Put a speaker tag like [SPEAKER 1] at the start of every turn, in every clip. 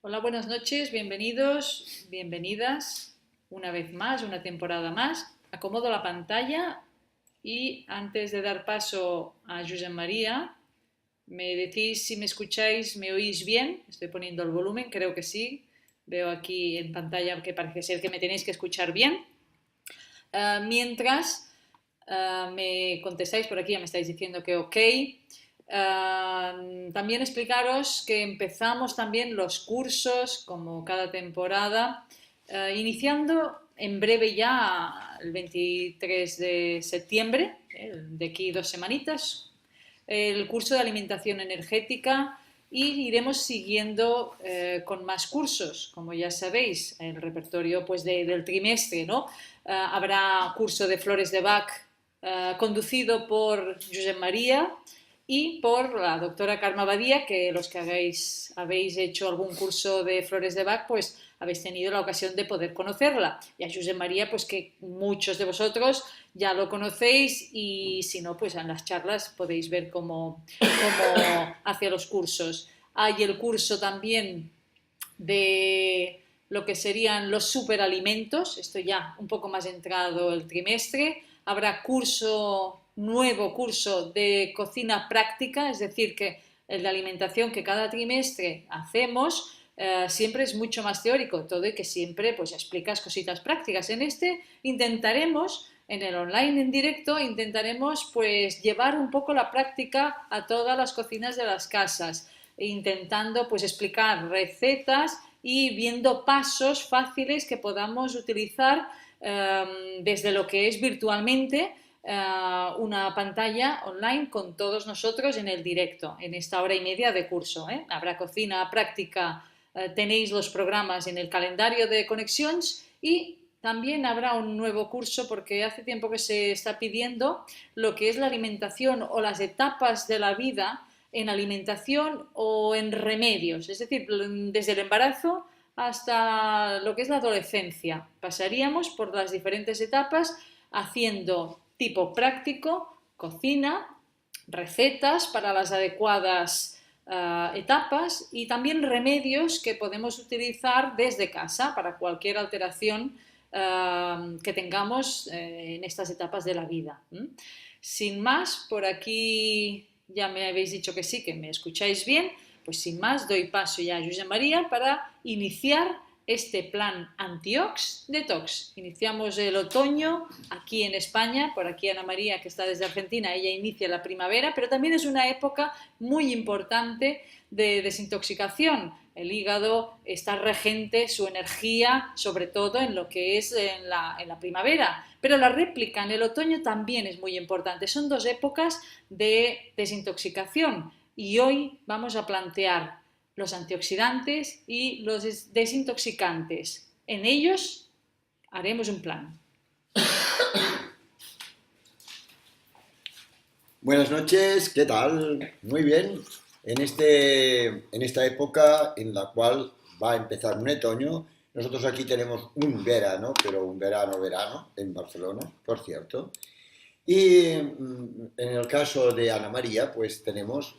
[SPEAKER 1] Hola, buenas noches, bienvenidos, bienvenidas una vez más, una temporada más. Acomodo la pantalla y antes de dar paso a Josep María, me decís si me escucháis, me oís bien. Estoy poniendo el volumen, creo que sí. Veo aquí en pantalla que parece ser que me tenéis que escuchar bien. Mientras me contestáis por aquí, ya me estáis diciendo que ok. También explicaros que empezamos también los cursos, como cada temporada, iniciando en breve ya el 23 de septiembre, de aquí 2 semanitas, el curso de alimentación energética y iremos siguiendo con más cursos, como ya sabéis, el repertorio pues, del trimestre, ¿no? Habrá curso de flores de Bach conducido por Josep María y por la doctora Carme Badía, que los que habéis hecho algún curso de flores de Bach, pues habéis tenido la ocasión de poder conocerla. Y a Josep María, pues que muchos de vosotros ya lo conocéis y si no, pues en las charlas podéis ver cómo hace los cursos. Hay el curso también de lo que serían los superalimentos, esto ya un poco más entrado el trimestre. Habrá nuevo curso de cocina práctica, es decir, que el de alimentación que cada trimestre hacemos siempre es mucho más teórico, todo y que siempre pues explicas cositas prácticas. En este intentaremos, en el online en directo, intentaremos pues llevar un poco la práctica a todas las cocinas de las casas, intentando pues explicar recetas y viendo pasos fáciles que podamos utilizar desde lo que es virtualmente una pantalla online con todos nosotros en el directo, en esta hora y media de curso. Habrá cocina práctica, tenéis los programas en el calendario de Connexions y también habrá un nuevo curso porque hace tiempo que se está pidiendo lo que es la alimentación o las etapas de la vida en alimentación o en remedios, es decir, desde el embarazo hasta lo que es la adolescencia. Pasaríamos por las diferentes etapas haciendo tipo práctico, cocina, recetas para las adecuadas etapas y también remedios que podemos utilizar desde casa para cualquier alteración que tengamos en estas etapas de la vida. Sin más, por aquí ya me habéis dicho que sí, que me escucháis bien, pues sin más doy paso ya a Josep María para iniciar este plan Antiox Detox. Iniciamos el otoño aquí en España, por aquí Ana María, que está desde Argentina, ella inicia la primavera, pero también es una época muy importante de desintoxicación. El hígado está regente, su energía, sobre todo en lo que es en la primavera. Pero la réplica en el otoño también es muy importante. Son dos épocas de desintoxicación y hoy vamos a plantear los antioxidantes y los desintoxicantes. En ellos haremos un plan.
[SPEAKER 2] Buenas noches, ¿qué tal? Muy bien. En esta época en la cual va a empezar un otoño, nosotros aquí tenemos un verano, pero un verano, en Barcelona, por cierto. Y en el caso de Ana María, pues tenemos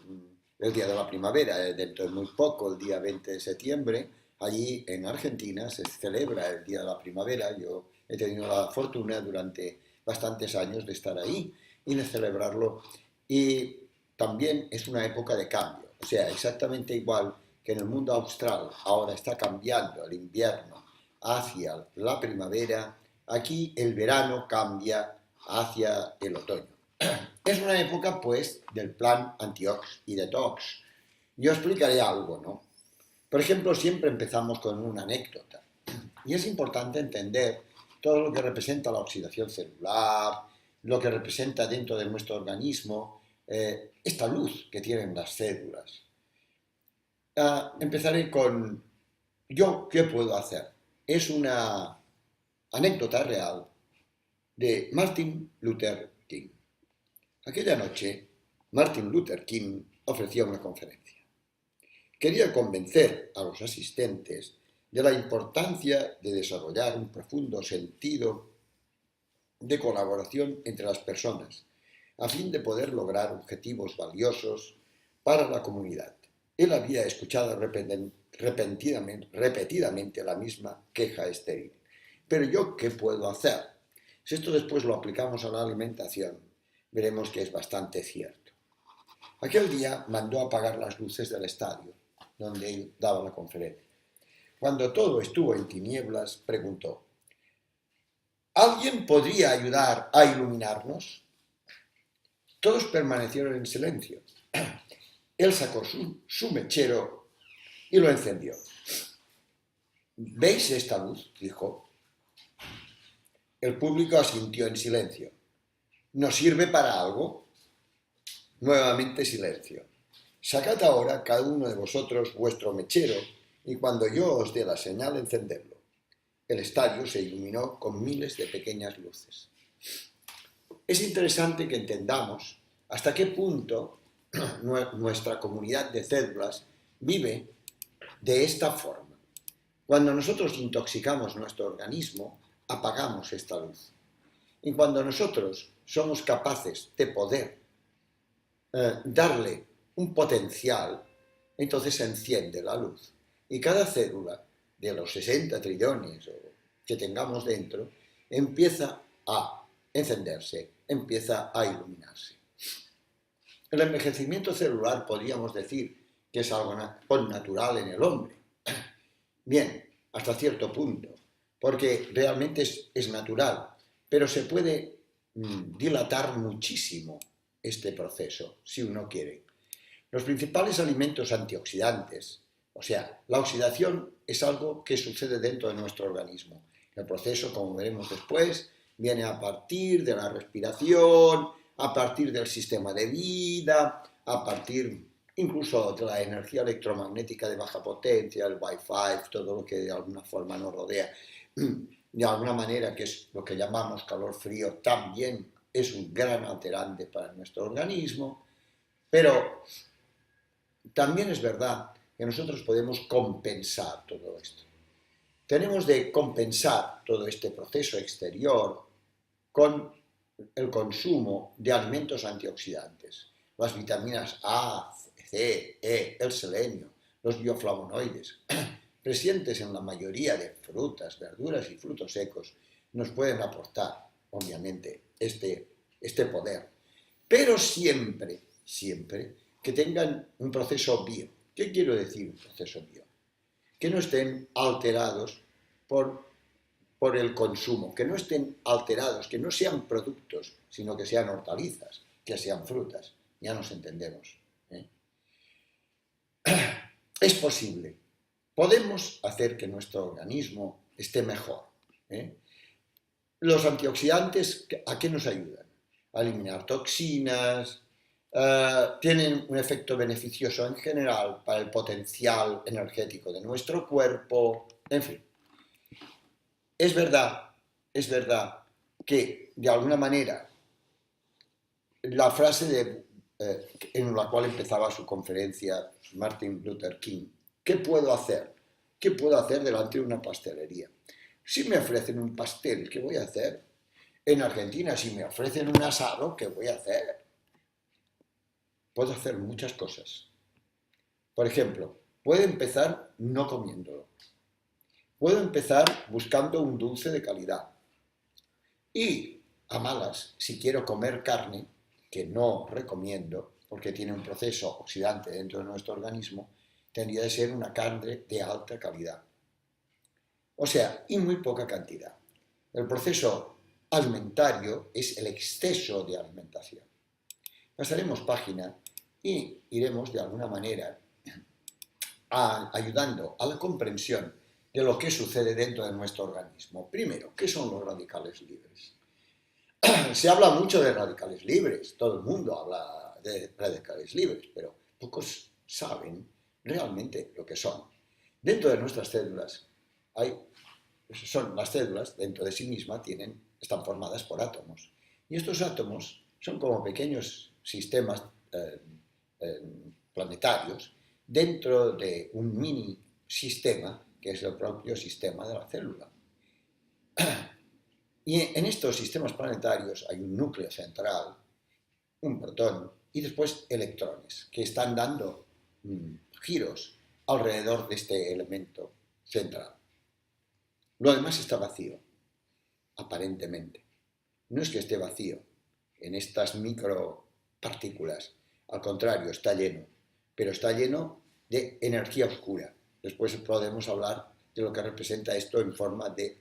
[SPEAKER 2] el Día de la Primavera, dentro de muy poco, el día 20 de septiembre. Allí en Argentina se celebra el Día de la Primavera. Yo he tenido la fortuna durante bastantes años de estar ahí y de celebrarlo. Y también es una época de cambio, o sea, exactamente igual que en el mundo austral ahora está cambiando el invierno hacia la primavera, aquí el verano cambia hacia el otoño. Es una época, pues, del plan Antiox y Detox. Yo explicaré algo, ¿no? Por ejemplo, siempre empezamos con una anécdota. Y es importante entender todo lo que representa la oxidación celular, lo que representa dentro de nuestro organismo esta luz que tienen las células. Empezaré con yo, ¿qué puedo hacer? Es una anécdota real de Martin Luther King. Aquella noche, Martin Luther King ofrecía una conferencia. Quería convencer a los asistentes de la importancia de desarrollar un profundo sentido de colaboración entre las personas, a fin de poder lograr objetivos valiosos para la comunidad. Él había escuchado repetidamente la misma queja estéril. Pero yo, ¿qué puedo hacer? Si esto después lo aplicamos a la alimentación, veremos que es bastante cierto. Aquel día mandó apagar las luces del estadio, donde él daba la conferencia. Cuando todo estuvo en tinieblas, preguntó: ¿alguien podría ayudar a iluminarnos? Todos permanecieron en silencio. Él sacó su mechero y lo encendió. ¿Veis esta luz?, dijo. El público asintió en silencio. ¿Nos sirve para algo? Nuevamente silencio. Sacad ahora cada uno de vosotros vuestro mechero y cuando yo os dé la señal, encendedlo. El estadio se iluminó con miles de pequeñas luces. Es interesante que entendamos hasta qué punto nuestra comunidad de células vive de esta forma. Cuando nosotros intoxicamos nuestro organismo, apagamos esta luz. Y cuando nosotros somos capaces de poder darle un potencial, entonces se enciende la luz. Y cada célula de los 60 trillones que tengamos dentro empieza a encenderse, empieza a iluminarse. El envejecimiento celular podríamos decir que es algo natural en el hombre. Bien, hasta cierto punto, porque realmente es natural, pero se puede dilatar muchísimo este proceso, si uno quiere. Los principales alimentos antioxidantes, o sea, la oxidación es algo que sucede dentro de nuestro organismo. El proceso, como veremos después, viene a partir de la respiración, a partir del sistema de vida, a partir incluso de la energía electromagnética de baja potencia, el Wi-Fi, todo lo que de alguna forma nos rodea. De alguna manera, que es lo que llamamos calor-frío, también es un gran alterante para nuestro organismo, pero también es verdad que nosotros podemos compensar todo esto. Tenemos de compensar todo este proceso exterior con el consumo de alimentos antioxidantes, las vitaminas A, C, E, el selenio, los bioflavonoides, presentes en la mayoría de frutas, verduras y frutos secos, nos pueden aportar, obviamente, este poder. Pero siempre que tengan un proceso bio. ¿Qué quiero decir un proceso bio? Que no estén alterados por el consumo, que no estén alterados, que no sean productos, sino que sean hortalizas, que sean frutas. Ya nos entendemos. Es posible. Podemos hacer que nuestro organismo esté mejor. Los antioxidantes, ¿a qué nos ayudan? A eliminar toxinas, tienen un efecto beneficioso en general para el potencial energético de nuestro cuerpo, en fin. Es verdad que de alguna manera la frase en la cual empezaba su conferencia Martin Luther King, ¿qué puedo hacer? ¿Qué puedo hacer delante de una pastelería? Si me ofrecen un pastel, ¿qué voy a hacer? En Argentina, si me ofrecen un asado, ¿qué voy a hacer? Puedo hacer muchas cosas. Por ejemplo, puedo empezar no comiéndolo. Puedo empezar buscando un dulce de calidad. Y a malas, si quiero comer carne, que no recomiendo, porque tiene un proceso oxidante dentro de nuestro organismo, tendría de ser una carne de alta calidad. O sea, y muy poca cantidad. El proceso alimentario es el exceso de alimentación. Pasaremos página y iremos de alguna manera ayudando a la comprensión de lo que sucede dentro de nuestro organismo. Primero, ¿qué son los radicales libres? Se habla mucho de radicales libres, todo el mundo habla de radicales libres, pero pocos saben realmente lo que son. Dentro de nuestras células son las células, dentro de sí mismas, están formadas por átomos. Y estos átomos son como pequeños sistemas planetarios dentro de un mini sistema que es el propio sistema de la célula. Y en estos sistemas planetarios hay un núcleo central, un protón y después electrones que están dando giros alrededor de este elemento central. Lo demás está vacío, aparentemente. No es que esté vacío en estas micropartículas, al contrario, está lleno, pero está lleno de energía oscura. Después podemos hablar de lo que representa esto en forma de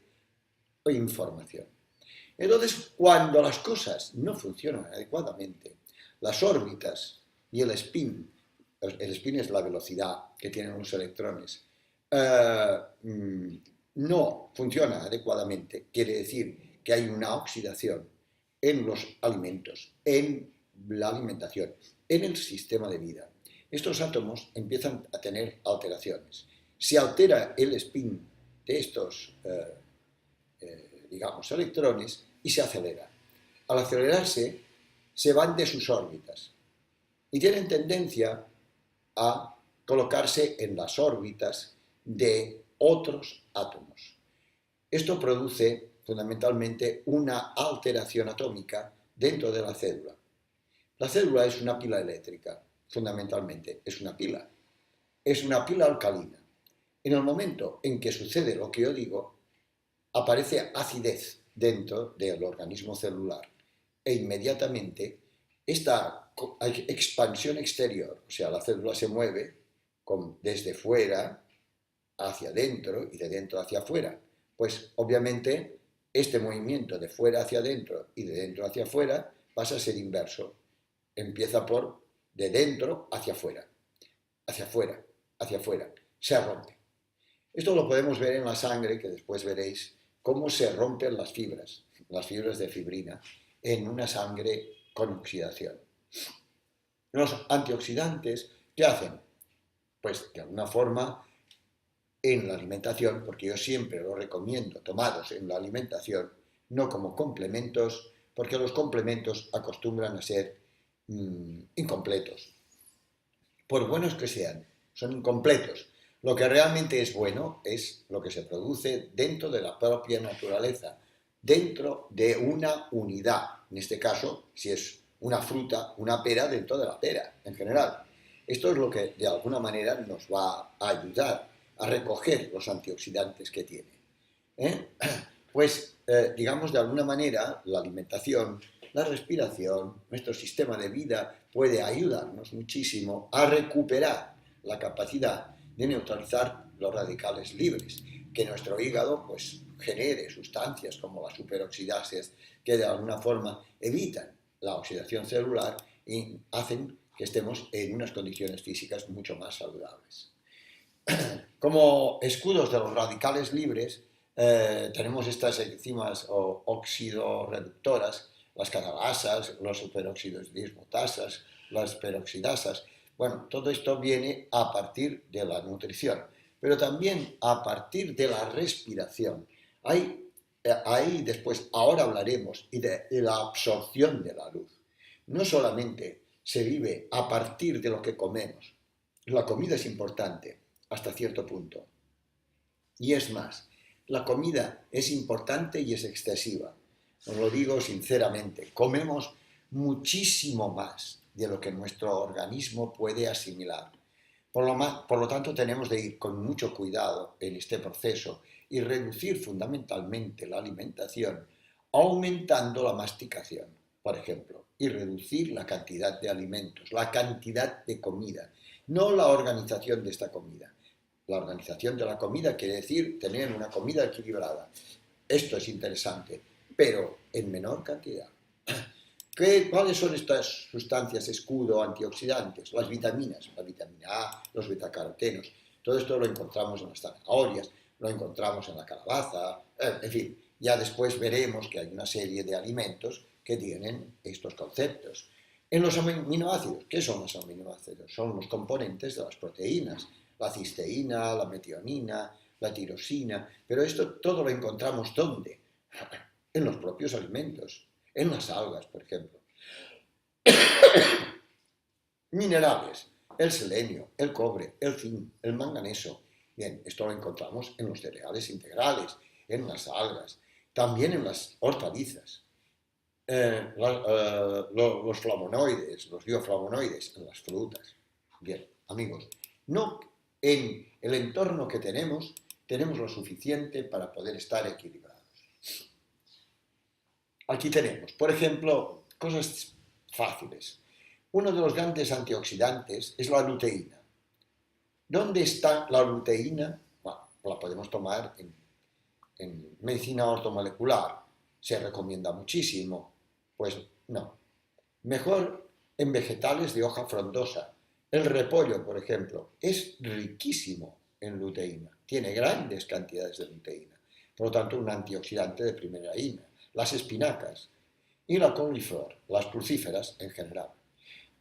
[SPEAKER 2] información. Entonces, cuando las cosas no funcionan adecuadamente, las órbitas y el spin es la velocidad que tienen los electrones, no funciona adecuadamente, quiere decir que hay una oxidación en los alimentos, en la alimentación, en el sistema de vida. Estos átomos empiezan a tener alteraciones. Se altera el spin de estos, digamos, electrones y se acelera. Al acelerarse, se van de sus órbitas y tienen tendencia a colocarse en las órbitas de otros átomos. Esto produce fundamentalmente una alteración atómica dentro de la célula. La célula es una pila eléctrica, fundamentalmente, es una pila. Es una pila alcalina. En el momento en que sucede lo que yo digo, aparece acidez dentro del organismo celular e inmediatamente esta expansión exterior, o sea, la célula se mueve desde fuera hacia adentro y de dentro hacia afuera. Pues obviamente este movimiento de fuera hacia adentro y de dentro hacia afuera pasa a ser inverso. Empieza por de dentro hacia afuera, hacia afuera, hacia afuera. Se rompe. Esto lo podemos ver en la sangre, que después veréis cómo se rompen las fibras de fibrina, en una sangre con oxidación. Los antioxidantes, ¿qué hacen? Pues de alguna forma en la alimentación, porque yo siempre lo recomiendo tomados en la alimentación, no como complementos, porque los complementos acostumbran a ser incompletos. Por buenos que sean, son incompletos. Lo que realmente es bueno es lo que se produce dentro de la propia naturaleza, dentro de una unidad. En este caso, si es una fruta, una pera dentro de la pera, en general. Esto es lo que de alguna manera nos va a ayudar a recoger los antioxidantes que tiene. Pues, digamos, de alguna manera, la alimentación, la respiración, nuestro sistema de vida puede ayudarnos muchísimo a recuperar la capacidad de neutralizar los radicales libres, que nuestro hígado pues, genere sustancias como las superoxidases que de alguna forma evitan la oxidación celular y hacen que estemos en unas condiciones físicas mucho más saludables. Como escudos de los radicales libres, tenemos estas enzimas oxidorreductoras, las catalasas, los superóxidos dismutasas, las peroxidasas. Bueno, todo esto viene a partir de la nutrición, pero también a partir de la respiración. Ahí después, ahora hablaremos de la absorción de la luz. No solamente se vive a partir de lo que comemos, la comida es importante hasta cierto punto. Y es más, la comida es importante y es excesiva. Os lo digo sinceramente, comemos muchísimo más de lo que nuestro organismo puede asimilar. Por lo tanto, tenemos de ir con mucho cuidado en este proceso y reducir fundamentalmente la alimentación, aumentando la masticación, por ejemplo, y reducir la cantidad de alimentos, la cantidad de comida, no la organización de esta comida. La organización de la comida quiere decir tener una comida equilibrada. Esto es interesante, pero en menor cantidad. ¿Cuáles son estas sustancias escudo antioxidantes? Las vitaminas, la vitamina A, los betacarotenos. Todo esto lo encontramos en las zanahorias, lo encontramos en la calabaza, en fin. Ya después veremos que hay una serie de alimentos que tienen estos conceptos. En los aminoácidos, ¿qué son los aminoácidos? Son los componentes de las proteínas, la cisteína, la metionina, la tirosina, pero esto todo lo encontramos ¿dónde? En los propios alimentos, en las algas, por ejemplo. Minerales, el selenio, el cobre, el zinc, el manganeso. Bien, esto lo encontramos en los cereales integrales, en las algas, también en las hortalizas. Los flavonoides, los bioflavonoides en las frutas. Bien, amigos, no en el entorno que tenemos lo suficiente para poder estar equilibrados. Aquí tenemos, por ejemplo, cosas fáciles. Uno de los grandes antioxidantes es la luteína. ¿Dónde está la luteína? Bueno, la podemos tomar en medicina ortomolecular. Se recomienda muchísimo. Pues no. Mejor en vegetales de hoja frondosa. El repollo, por ejemplo, es riquísimo en luteína. Tiene grandes cantidades de luteína. Por lo tanto, un antioxidante de primera línea. Las espinacas y la coliflor, las crucíferas en general.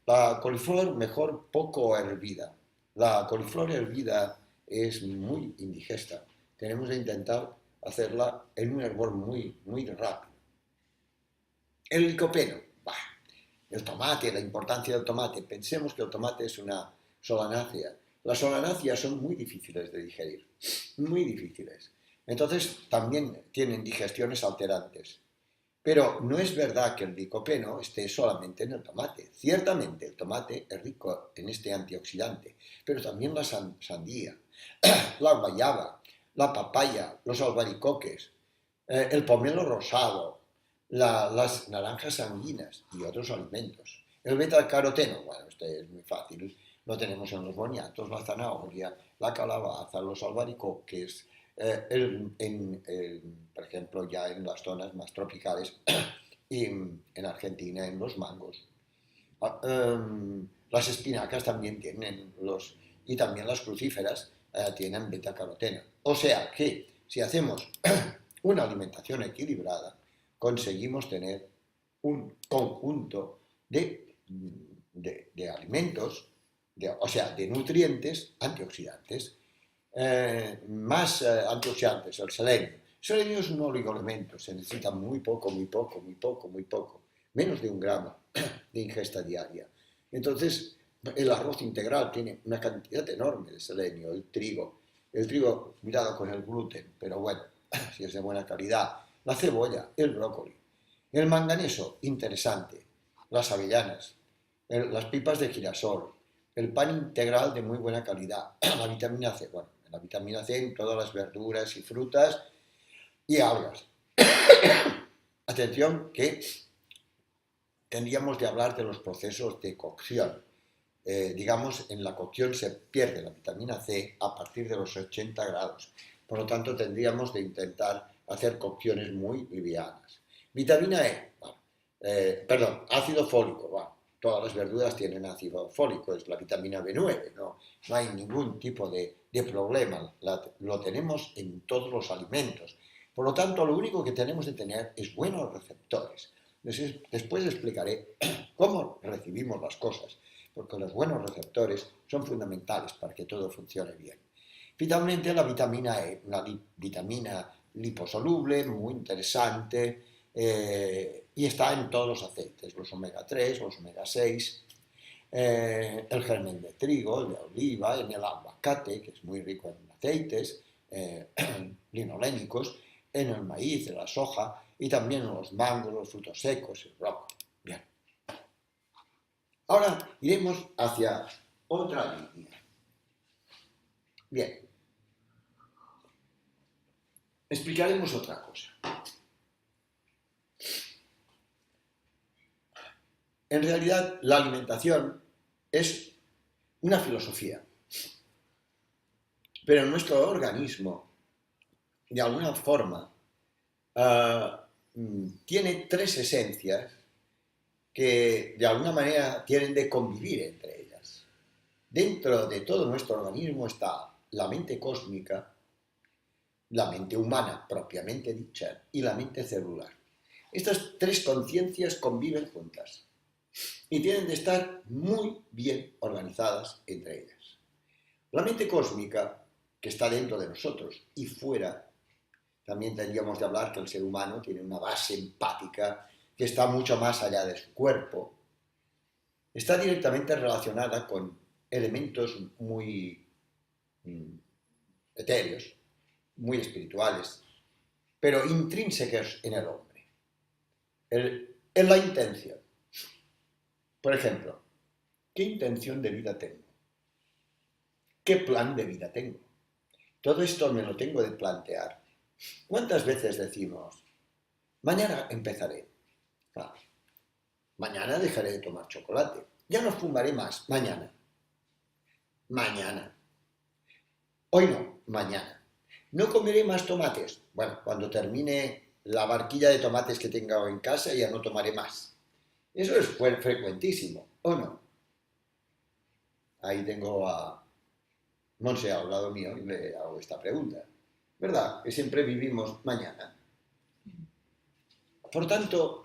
[SPEAKER 2] La coliflor mejor poco hervida. La coliflor hervida es muy indigesta. Tenemos que intentar hacerla en un hervor muy rápido. El licopeno, el tomate, la importancia del tomate. Pensemos que el tomate es una solanácea. Las solanáceas son muy difíciles de digerir, muy difíciles. Entonces también tienen digestiones alterantes. Pero no es verdad que el licopeno esté solamente en el tomate. Ciertamente el tomate es rico en este antioxidante, pero también la sandía, la guayaba, la papaya, los albaricoques, el pomelo rosado, las naranjas sanguinas y otros alimentos. El betacaroteno, bueno, este es muy fácil, lo tenemos en los boniatos, la zanahoria, la calabaza, los albaricoques, por ejemplo, ya en las zonas más tropicales y en Argentina en los mangos. Las espinacas también tienen y también las crucíferas tienen betacaroteno. O sea que si hacemos una alimentación equilibrada, conseguimos tener un conjunto de alimentos, o sea, de nutrientes antioxidantes. Más antioxidantes, el selenio. El selenio es un oligoelemento, se necesita muy poco, menos de 1 gramo de ingesta diaria. Entonces, el arroz integral tiene una cantidad enorme de selenio, el trigo, cuidado con el gluten, pero bueno, si es de buena calidad, la cebolla, el brócoli, el manganeso, interesante, las avellanas, las pipas de girasol, el pan integral de muy buena calidad, la vitamina C, bueno, la vitamina C en todas las verduras y frutas y algas. Atención que tendríamos de hablar de los procesos de cocción. Digamos, en la cocción se pierde la vitamina C a partir de los 80 grados. Por lo tanto, tendríamos de intentar hacer cocciones muy livianas. Vitamina E, ácido fólico, bueno, todas las verduras tienen ácido fólico, es la vitamina B9, no hay ningún tipo de problema, lo tenemos en todos los alimentos. Por lo tanto, lo único que tenemos de tener es buenos receptores. Después explicaré cómo recibimos las cosas, porque los buenos receptores son fundamentales para que todo funcione bien. Finalmente, la vitamina E, una vitamina liposoluble, muy interesante, y está en todos los aceites, los omega 3, los omega 6, el germen de trigo, el de oliva, en el aguacate, que es muy rico en aceites linolénicos, en el maíz, en la soja, y también en los mangos, los frutos secos, el brócoli. Bien. Ahora iremos hacia otra línea. Bien. Explicaremos otra cosa. En realidad, la alimentación es una filosofía, pero nuestro organismo, de alguna forma, tiene 3 esencias que de alguna manera tienen de convivir entre ellas. Dentro de todo nuestro organismo está la mente cósmica, la mente humana propiamente dicha y la mente celular. Estas 3 conciencias conviven juntas y tienen de estar muy bien organizadas entre ellas. La mente cósmica, que está dentro de nosotros y fuera, también tendríamos de hablar que el ser humano tiene una base empática que está mucho más allá de su cuerpo. Está directamente relacionada con elementos muy etéreos, muy espirituales, pero intrínsecos en el hombre. En la intención. Por ejemplo, ¿qué intención de vida tengo? ¿Qué plan de vida tengo? Todo esto me lo tengo de plantear. ¿Cuántas veces decimos, mañana empezaré? Claro, mañana dejaré de tomar chocolate. Ya no fumaré más. Mañana. Mañana. Hoy no. Mañana. No comeré más tomates. Bueno, cuando termine la barquilla de tomates que tenga en casa ya no tomaré más. Eso es frecuentísimo, ¿o no? Ahí tengo a Monse al lado mío y le hago esta pregunta. ¿Verdad? Que siempre vivimos mañana. Por tanto,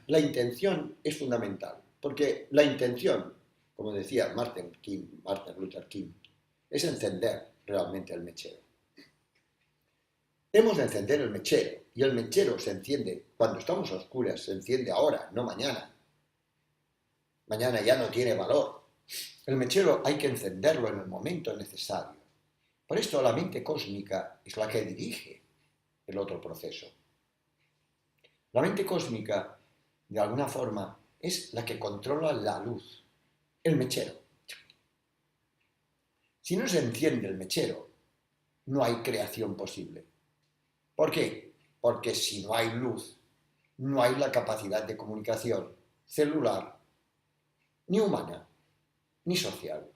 [SPEAKER 2] la intención es fundamental, porque la intención, como decía Martin Luther King, es encender realmente el mechero. Hemos de encender el mechero, y el mechero se enciende cuando estamos a oscuras, se enciende ahora, no mañana. Mañana ya no tiene valor. El mechero hay que encenderlo en el momento necesario. Por esto la mente cósmica es la que dirige el otro proceso. La mente cósmica, de alguna forma, es la que controla la luz, el mechero. Si no se enciende el mechero, no hay creación posible. ¿Por qué? Porque si no hay luz, no hay la capacidad de comunicación celular, ni humana, ni social.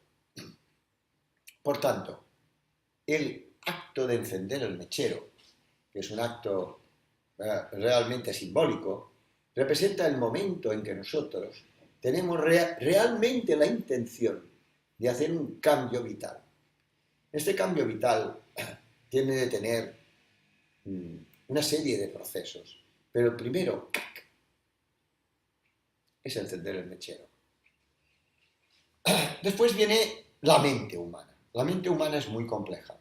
[SPEAKER 2] Por tanto, el acto de encender el mechero, que es un acto realmente simbólico, representa el momento en que nosotros tenemos realmente la intención de hacer un cambio vital. Este cambio vital tiene de tener una serie de procesos, pero el primero es encender el mechero. Después viene la mente humana. La mente humana es muy compleja.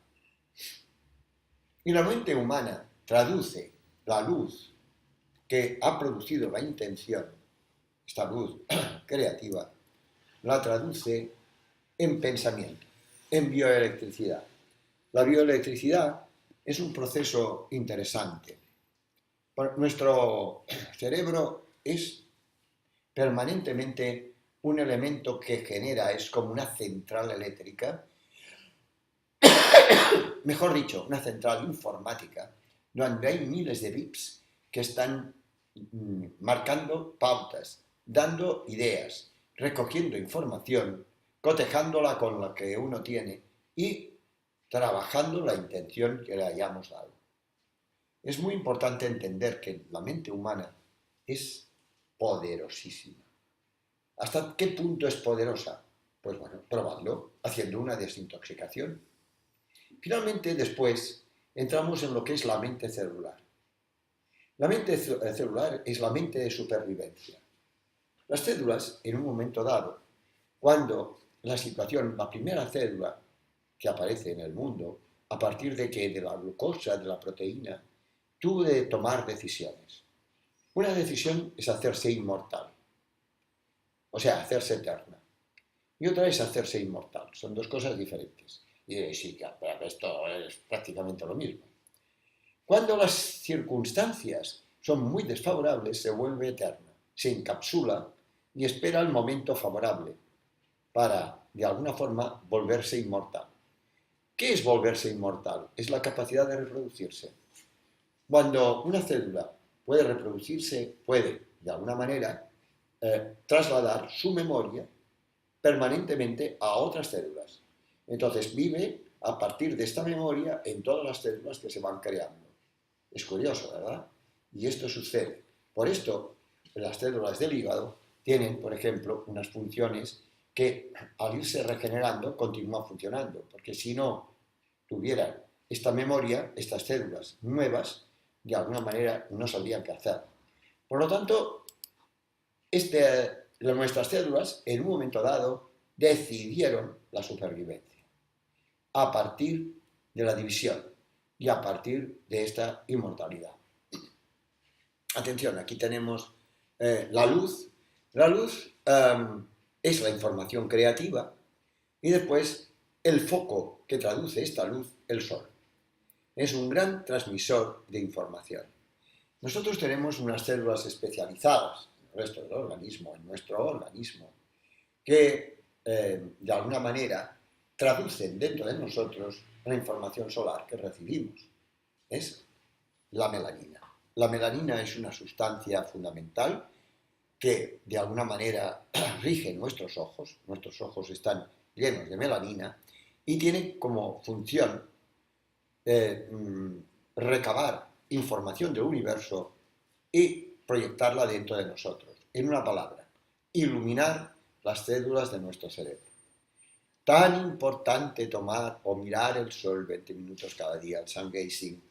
[SPEAKER 2] Y la mente humana traduce la luz que ha producido la intención, esta luz creativa, la traduce en pensamiento, en bioelectricidad. La bioelectricidad es un proceso interesante. Nuestro cerebro es permanentemente un elemento que genera, es como una central eléctrica, mejor dicho, una central informática, donde hay miles de bits que están marcando pautas, dando ideas, recogiendo información, cotejándola con la que uno tiene y trabajando la intención que le hayamos dado. Es muy importante entender que la mente humana es poderosísima. ¿Hasta qué punto es poderosa? Pues bueno, probadlo haciendo una desintoxicación. Finalmente, después, entramos en lo que es la mente celular. La mente celular es la mente de supervivencia. Las células, en un momento dado, cuando la primera célula que aparece en el mundo, a partir de la glucosa, de la proteína, tuvo de tomar decisiones. Una decisión es hacerse inmortal, o sea, hacerse eterna. Y otra es hacerse inmortal. Son dos cosas diferentes. Y diréis, sí, pero esto es prácticamente lo mismo. Cuando las circunstancias son muy desfavorables, se vuelve eterna, se encapsula y espera el momento favorable para, de alguna forma, volverse inmortal. ¿Qué es volverse inmortal? Es la capacidad de reproducirse. Cuando una célula puede reproducirse, puede, de alguna manera, trasladar su memoria permanentemente a otras células. Entonces vive a partir de esta memoria en todas las células que se van creando. Es curioso, ¿verdad? Y esto sucede. Por esto, las células del hígado tienen, por ejemplo, unas funciones que al irse regenerando continúan funcionando, porque si no tuvieran esta memoria, estas células nuevas, de alguna manera no sabrían qué hacer. Por lo tanto, nuestras células, en un momento dado, decidieron la supervivencia a partir de la división y a partir de esta inmortalidad. Atención, aquí tenemos la luz. La luz es la información creativa y después el foco que traduce esta luz, el sol. Es un gran transmisor de información. Nosotros tenemos unas células especializadas en el resto del organismo, en nuestro organismo, que de alguna manera traducen dentro de nosotros la información solar que recibimos. Es la melanina. La melanina es una sustancia fundamental que de alguna manera rige nuestros ojos. Nuestros ojos están llenos de melanina y tiene como función eh, recabar información del universo y proyectarla dentro de nosotros. En una palabra, iluminar las células de nuestro cerebro. Tan importante tomar o mirar el sol 20 minutos cada día, el sun gazing.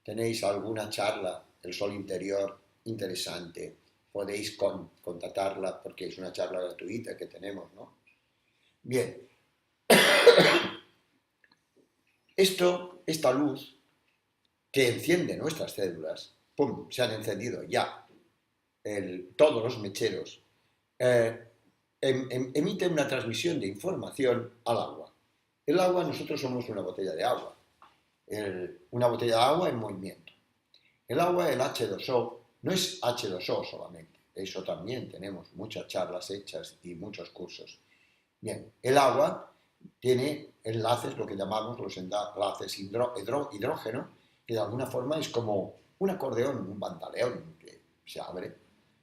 [SPEAKER 2] ¿Tenéis alguna charla, el sol interior, interesante? Podéis contratarla porque es una charla gratuita que tenemos, ¿no? Bien, esta luz que enciende nuestras células, ¡pum!, se han encendido ya todos los mecheros, emite una transmisión de información al agua. El agua, nosotros somos una botella de agua, una botella de agua en movimiento. El agua, el H2O, no es H2O solamente, eso también tenemos muchas charlas hechas y muchos cursos. Bien, el agua tiene enlaces, lo que llamamos los enlaces hidrógeno, que de alguna forma es como un acordeón, un pantaleón que se abre,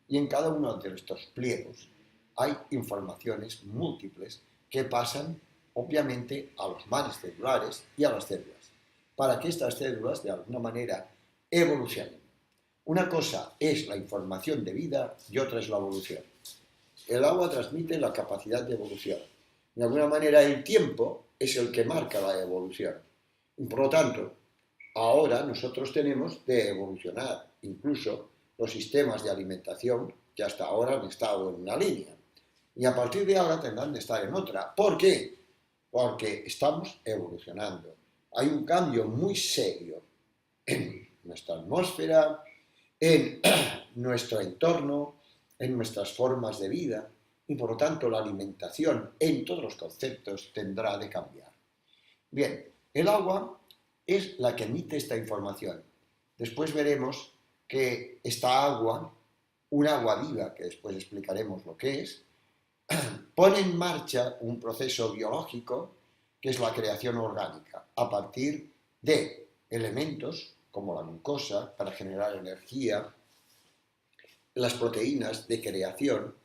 [SPEAKER 2] y en cada uno de estos pliegos hay informaciones múltiples que pasan, obviamente, a los mares celulares y a las células, para que estas células, de alguna manera, evolucionen. Una cosa es la información de vida y otra es la evolución. El agua transmite la capacidad de evolución. De alguna manera, el tiempo es el que marca la evolución. Y por lo tanto, ahora nosotros tenemos de evolucionar incluso los sistemas de alimentación que hasta ahora han estado en una línea. Y a partir de ahora tendrán de estar en otra. ¿Por qué? Porque estamos evolucionando. Hay un cambio muy serio en nuestra atmósfera, en nuestro entorno, en nuestras formas de vida, y por lo tanto la alimentación en todos los conceptos tendrá de cambiar. Bien, el agua es la que emite esta información. Después veremos que esta agua, un agua viva, que después explicaremos lo que es, pone en marcha un proceso biológico que es la creación orgánica, a partir de elementos como la glucosa para generar energía, las proteínas de creación,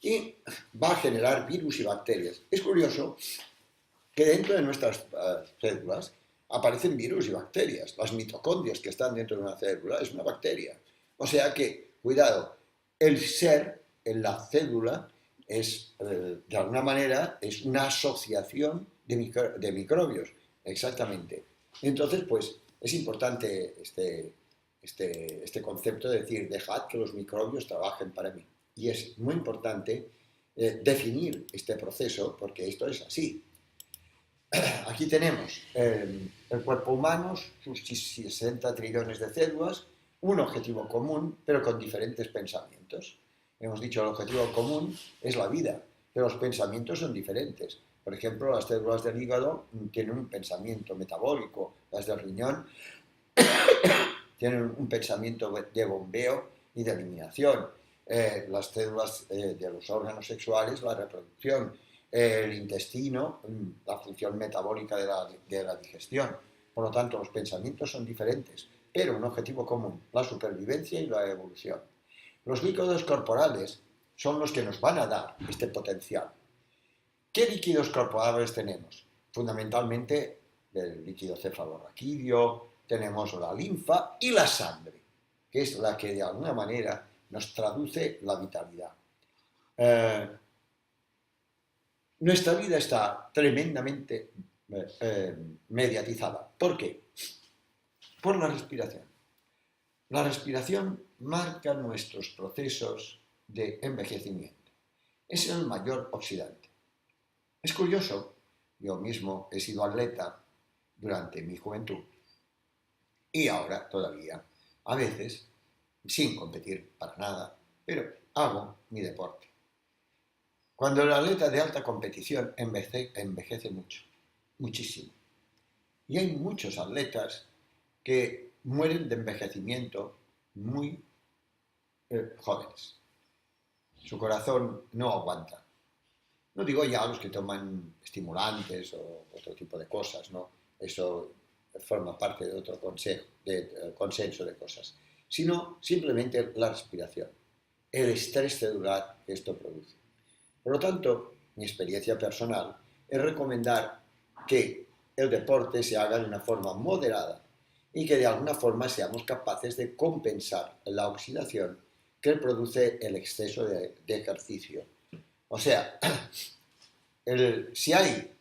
[SPEAKER 2] y va a generar virus y bacterias. Es curioso que dentro de nuestras células aparecen virus y bacterias. Las mitocondrias que están dentro de una célula es una bacteria. O sea que, cuidado, el ser en la célula es, de alguna manera, es una asociación de microbios, exactamente. Entonces, pues, es importante este concepto de decir, dejad que los microbios trabajen para mí. Y es muy importante definir este proceso, porque esto es así. Aquí tenemos el cuerpo humano, sus 60 trillones de células, un objetivo común, pero con diferentes pensamientos. Hemos dicho el objetivo común es la vida, pero los pensamientos son diferentes. Por ejemplo, las células del hígado tienen un pensamiento metabólico, las del riñón tienen un pensamiento de bombeo y de eliminación. Las células de los órganos sexuales, la reproducción, el intestino, la función metabólica de la digestión. Por lo tanto, los pensamientos son diferentes, pero un objetivo común, la supervivencia y la evolución. Los líquidos corporales son los que nos van a dar este potencial. ¿Qué líquidos corporales tenemos? Fundamentalmente el líquido cefalorraquídeo, tenemos la linfa y la sangre, que es la que de alguna manera nos traduce la vitalidad. Nuestra vida está tremendamente mediatizada. ¿Por qué? Por la respiración. La respiración marca nuestros procesos de envejecimiento. Es el mayor oxidante. Es curioso, yo mismo he sido atleta durante mi juventud y ahora todavía, a veces, sin competir para nada, pero hago mi deporte. Cuando el atleta de alta competición envejece mucho, muchísimo. Y hay muchos atletas que mueren de envejecimiento muy jóvenes. Su corazón no aguanta. No digo ya los que toman estimulantes o otro tipo de cosas, ¿no? Eso forma parte de otro consenso de cosas, sino simplemente la respiración, el estrés celular que esto produce. Por lo tanto, mi experiencia personal es recomendar que el deporte se haga de una forma moderada y que de alguna forma seamos capaces de compensar la oxidación que produce el exceso de ejercicio. O sea, si hay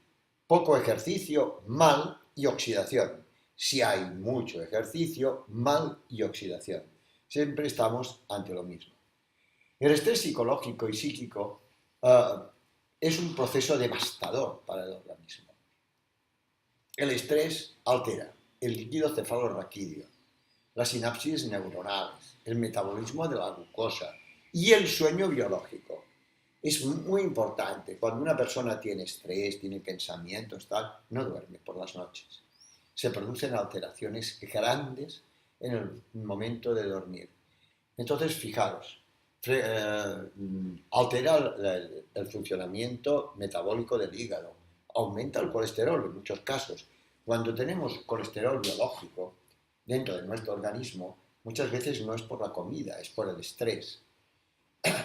[SPEAKER 2] poco ejercicio, mal y oxidación. Si hay mucho ejercicio, mal y oxidación. Siempre estamos ante lo mismo. El estrés psicológico y psíquico es un proceso devastador para el organismo. El estrés altera el líquido cefalorraquídeo, las sinapsis neuronales, el metabolismo de la glucosa y el sueño biológico. Es muy importante. Cuando una persona tiene estrés, tiene pensamientos, tal, no duerme por las noches. Se producen alteraciones grandes en el momento de dormir. Entonces, fijaros, altera el funcionamiento metabólico del hígado, aumenta el colesterol en muchos casos. Cuando tenemos colesterol biológico dentro de nuestro organismo, muchas veces no es por la comida, es por el estrés.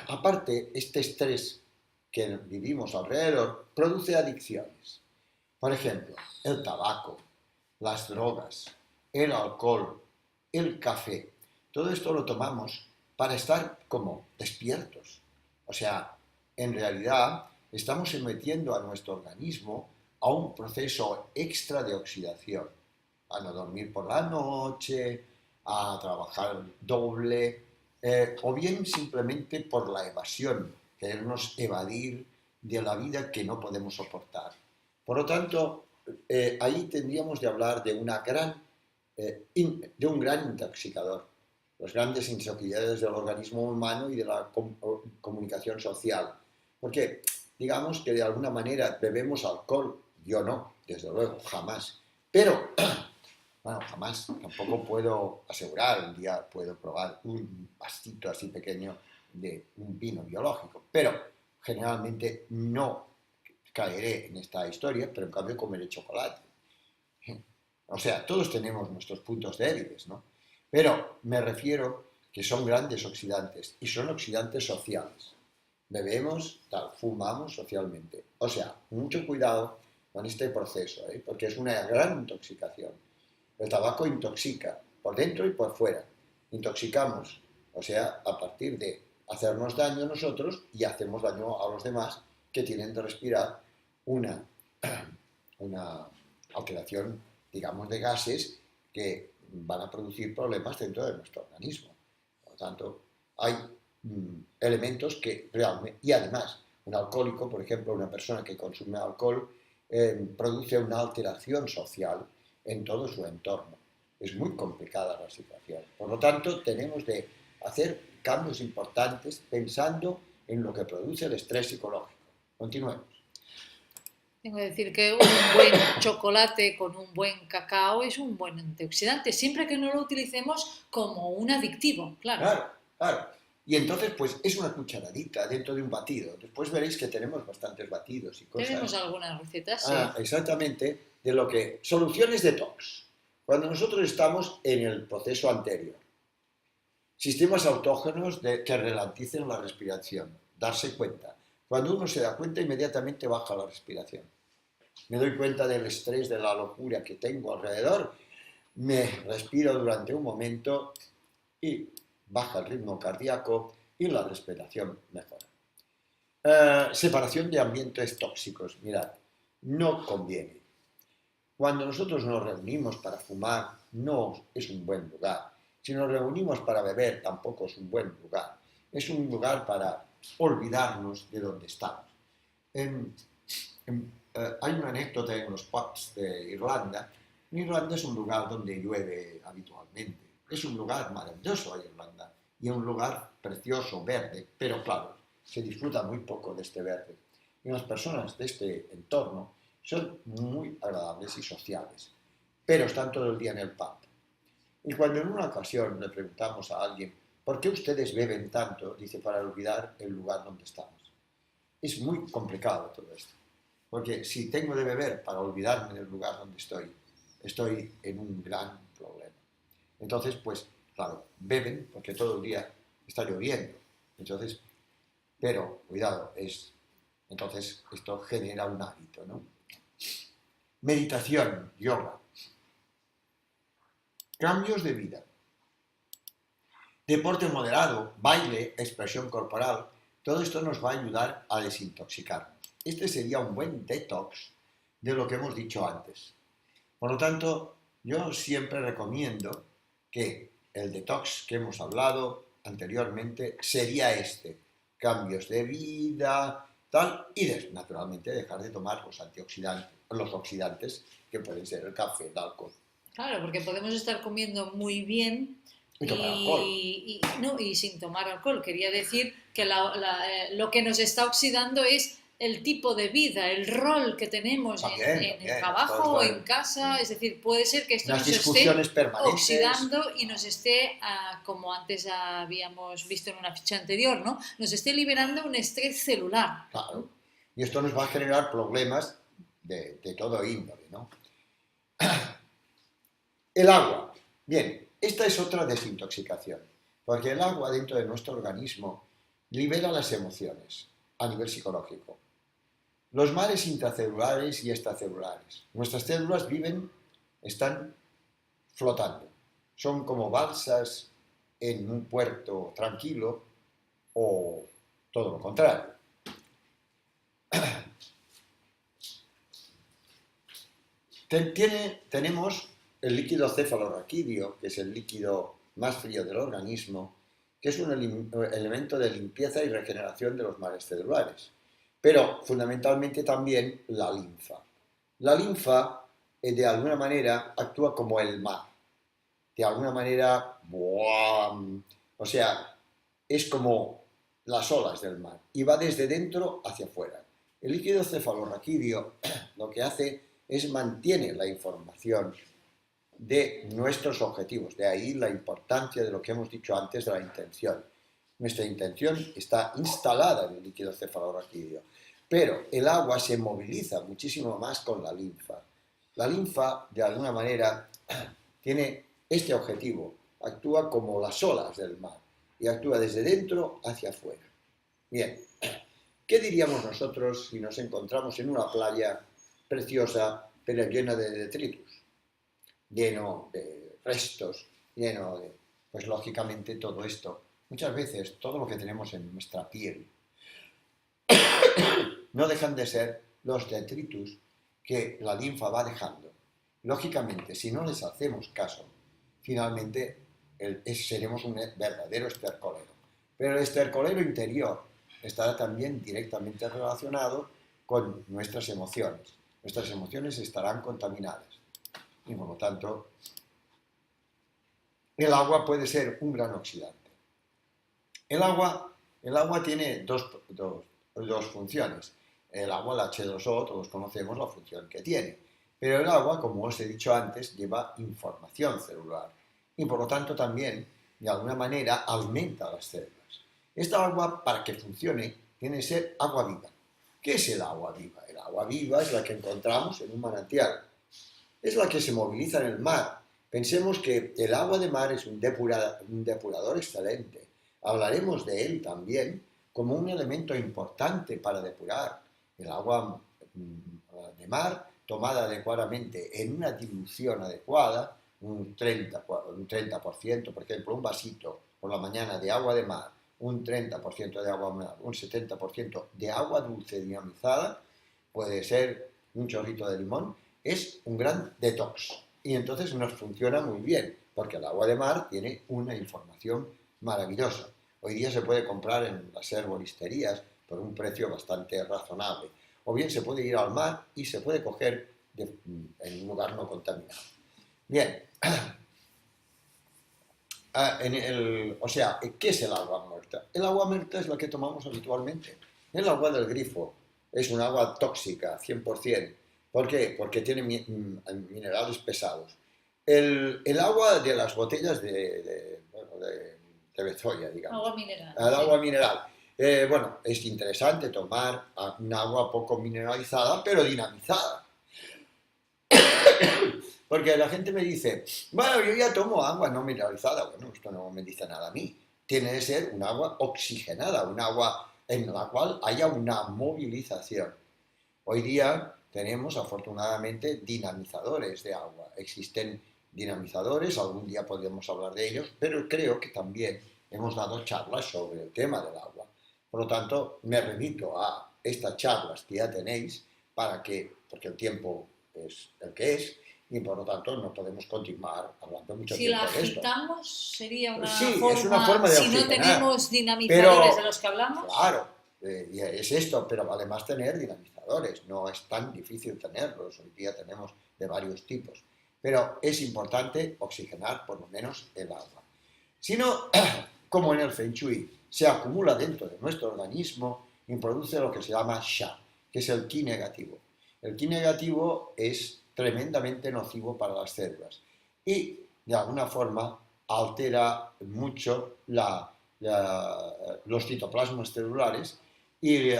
[SPEAKER 2] Aparte, este estrés que vivimos alrededor produce adicciones. Por ejemplo, el tabaco, las drogas, el alcohol, el café. Todo esto lo tomamos para estar como despiertos. O sea, en realidad estamos sometiendo a nuestro organismo a un proceso extra de oxidación, a no dormir por la noche, a trabajar doble, o bien simplemente por la evasión, querernos evadir de la vida que no podemos soportar. Por lo tanto, ahí tendríamos de hablar de, de un gran intoxicador, los grandes intoxicadores del organismo humano y de la comunicación social. Porque digamos que de alguna manera bebemos alcohol, yo no, desde luego, jamás. Pero bueno, jamás, tampoco puedo asegurar, un día puedo probar un vasito así pequeño de un vino biológico, pero generalmente no caeré en esta historia, pero en cambio comeré chocolate. O sea, todos tenemos nuestros puntos débiles, ¿no? Pero me refiero que son grandes oxidantes y son oxidantes sociales. Bebemos, tal, fumamos socialmente. O sea, mucho cuidado con este proceso, porque es una gran intoxicación. El tabaco intoxica por dentro y por fuera. Intoxicamos, o sea, a partir de hacernos daño nosotros y hacemos daño a los demás que tienen de respirar una, una alteración, digamos, de gases que van a producir problemas dentro de nuestro organismo. Por lo tanto, hay elementos que realmente... Y además, un alcohólico, por ejemplo, una persona que consume alcohol, produce una alteración social en todo su entorno. Es muy complicada la situación. Por lo tanto, tenemos de hacer cambios importantes pensando en lo que produce el estrés psicológico. Continuemos.
[SPEAKER 1] Tengo que decir que un buen chocolate con un buen cacao es un buen antioxidante, siempre que no lo utilicemos como un adictivo, claro.
[SPEAKER 2] Claro, claro. Y entonces, pues es una cucharadita dentro de un batido. Después veréis que tenemos bastantes batidos y cosas.
[SPEAKER 1] Tenemos algunas recetas, sí.
[SPEAKER 2] Exactamente, de lo que... Soluciones detox. Cuando nosotros estamos en el proceso anterior. Sistemas autógenos que ralenticen la respiración. Darse cuenta. Cuando uno se da cuenta, inmediatamente baja la respiración. Me doy cuenta del estrés, de la locura que tengo alrededor. Me respiro durante un momento y baja el ritmo cardíaco y la respiración mejora. Separación de ambientes tóxicos. Mirad, no conviene. Cuando nosotros nos reunimos para fumar, no es un buen lugar. Si nos reunimos para beber, tampoco es un buen lugar. Es un lugar para olvidarnos de dónde estamos. Hay una anécdota en los pubs de Irlanda. Irlanda es un lugar donde llueve habitualmente. Es un lugar maravilloso Irlanda y un lugar precioso, verde, pero claro, se disfruta muy poco de este verde. Y las personas de este entorno son muy agradables y sociales, pero están todo el día en el pub. Y cuando en una ocasión le preguntamos a alguien, ¿por qué ustedes beben tanto? Dice, para olvidar el lugar donde estamos. es muy complicado todo esto. Porque si tengo de beber para olvidarme del lugar donde estoy en un gran problema. Entonces, pues, claro, beben porque todo el día está lloviendo. Entonces, pero, cuidado, entonces esto genera un hábito, ¿no? Meditación, yoga, cambios de vida, deporte moderado, baile, expresión corporal, todo esto nos va a ayudar a desintoxicarnos. Este sería un buen detox de lo que hemos dicho antes. Por lo tanto, yo siempre recomiendo que el detox que hemos hablado anteriormente sería cambios de vida, tal, y naturalmente dejar de tomar los oxidantes que pueden ser el café, el alcohol.
[SPEAKER 1] Claro, porque podemos estar comiendo muy bien
[SPEAKER 2] Y tomar alcohol.
[SPEAKER 1] no, y sin tomar alcohol. Quería decir que lo que nos está oxidando es el tipo de vida, el rol que tenemos en el trabajo o en casa. Es decir, puede ser que esto
[SPEAKER 2] Las
[SPEAKER 1] nos esté
[SPEAKER 2] discusiones permanentes.
[SPEAKER 1] oxidando y nos esté, como antes habíamos visto en una ficha anterior, ¿no? Nos esté liberando un estrés celular.
[SPEAKER 2] Claro. Y esto nos va a generar problemas de todo índole, ¿no? El agua. Bien, esta es otra desintoxicación, porque el agua dentro de nuestro organismo libera las emociones a nivel psicológico. Los mares intracelulares y extracelulares. Nuestras células están flotando. Son como balsas en un puerto tranquilo o todo lo contrario. Tenemos el líquido cefalorraquídeo, que es el líquido más frío del organismo, que es un elemento de limpieza y regeneración de los mares celulares. Pero fundamentalmente también la linfa. La linfa, de alguna manera, actúa como el mar. De alguna manera, o sea, es como las olas del mar y va desde dentro hacia afuera. El líquido cefalorraquídeo lo que hace es mantiene la información de nuestros objetivos. De ahí la importancia de lo que hemos dicho antes de la intención. Nuestra intención está instalada en el líquido cefalorraquídeo, pero el agua se moviliza muchísimo más con la linfa. La linfa, de alguna manera, tiene este objetivo, actúa como las olas del mar y actúa desde dentro hacia afuera. Bien, ¿qué diríamos nosotros si nos encontramos en una playa preciosa, pero llena de detritus, lleno de restos, lleno de... Pues lógicamente todo esto, muchas veces todo lo que tenemos en nuestra piel, no dejan de ser los detritus que la linfa va dejando. Lógicamente, si no les hacemos caso, finalmente seremos un verdadero estercolero. Pero el estercolero interior estará también directamente relacionado con nuestras emociones. Nuestras emociones estarán contaminadas y por lo tanto el agua puede ser un gran oxidante. El agua tiene dos funciones. El agua, el H2O, todos conocemos la función que tiene. Pero el agua, como os he dicho antes, lleva información celular y por lo tanto también, de alguna manera, alimenta las células. Esta agua, para que funcione, tiene que ser agua viva. ¿Qué es el agua viva? El agua viva es la que encontramos en un manantial. Es la que se moviliza en el mar. Pensemos que el agua de mar es un depurador excelente. Hablaremos de él también como un elemento importante para depurar. El agua de mar, tomada adecuadamente en una dilución adecuada, un 30%, por ejemplo, un vasito por la mañana de agua de mar, un 30% de agua mar, un 70% de agua dulce dinamizada, puede ser un chorrito de limón, es un gran detox. Y entonces nos funciona muy bien, porque el agua de mar tiene una información maravillosa. Hoy día se puede comprar en las herboristerías por un precio bastante razonable. O bien se puede ir al mar y se puede coger en un lugar no contaminado. Bien. O sea, ¿qué es el agua muerta? El agua muerta es la que tomamos habitualmente. El agua del grifo es un agua tóxica, 100%. ¿Por qué? Porque tiene minerales pesados. El agua de las botellas de Bezoya, digamos.
[SPEAKER 1] Agua mineral.
[SPEAKER 2] El agua mineral. Bueno, es interesante tomar un agua poco mineralizada, pero dinamizada. Porque la gente me dice, bueno, yo ya tomo agua no mineralizada. Bueno, esto no me dice nada a mí. Tiene que ser un agua oxigenada, un agua en la cual haya una movilización. Hoy día tenemos afortunadamente dinamizadores de agua. Existen dinamizadores, algún día podremos hablar de ellos, pero creo que también hemos dado charlas sobre el tema del agua. Por lo tanto, me remito a estas charlas que ya tenéis porque el tiempo es el que es, y por lo tanto no podemos continuar hablando mucho
[SPEAKER 1] Si
[SPEAKER 2] tiempo
[SPEAKER 1] la
[SPEAKER 2] de esto.
[SPEAKER 1] agitamos, sería una
[SPEAKER 2] Sí, es una
[SPEAKER 1] forma,
[SPEAKER 2] forma de
[SPEAKER 1] si no
[SPEAKER 2] oxigenar,
[SPEAKER 1] tenemos dinamizadores de
[SPEAKER 2] pero
[SPEAKER 1] los que hablamos.
[SPEAKER 2] claro, y es esto, pero además tener dinamizadores, no es tan difícil tenerlos, hoy día tenemos de varios tipos, pero es importante oxigenar por lo menos el agua. Si no, como en el Feng Shui, se acumula dentro de nuestro organismo y produce lo que se llama Sha, que es el Qi negativo. El Qi negativo es tremendamente nocivo para las células y de alguna forma altera mucho los citoplasmas celulares y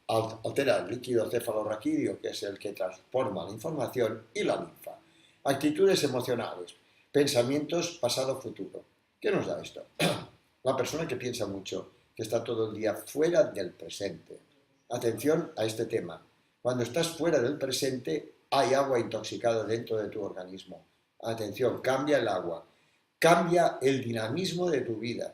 [SPEAKER 2] altera el líquido cefalorraquídeo, que es el que transforma la información, y la linfa. Actitudes emocionales, pensamientos pasado-futuro. ¿Qué nos da esto? La persona que piensa mucho, que está todo el día fuera del presente. Atención a este tema. Cuando estás fuera del presente, hay agua intoxicada dentro de tu organismo. Atención, cambia el agua, cambia el dinamismo de tu vida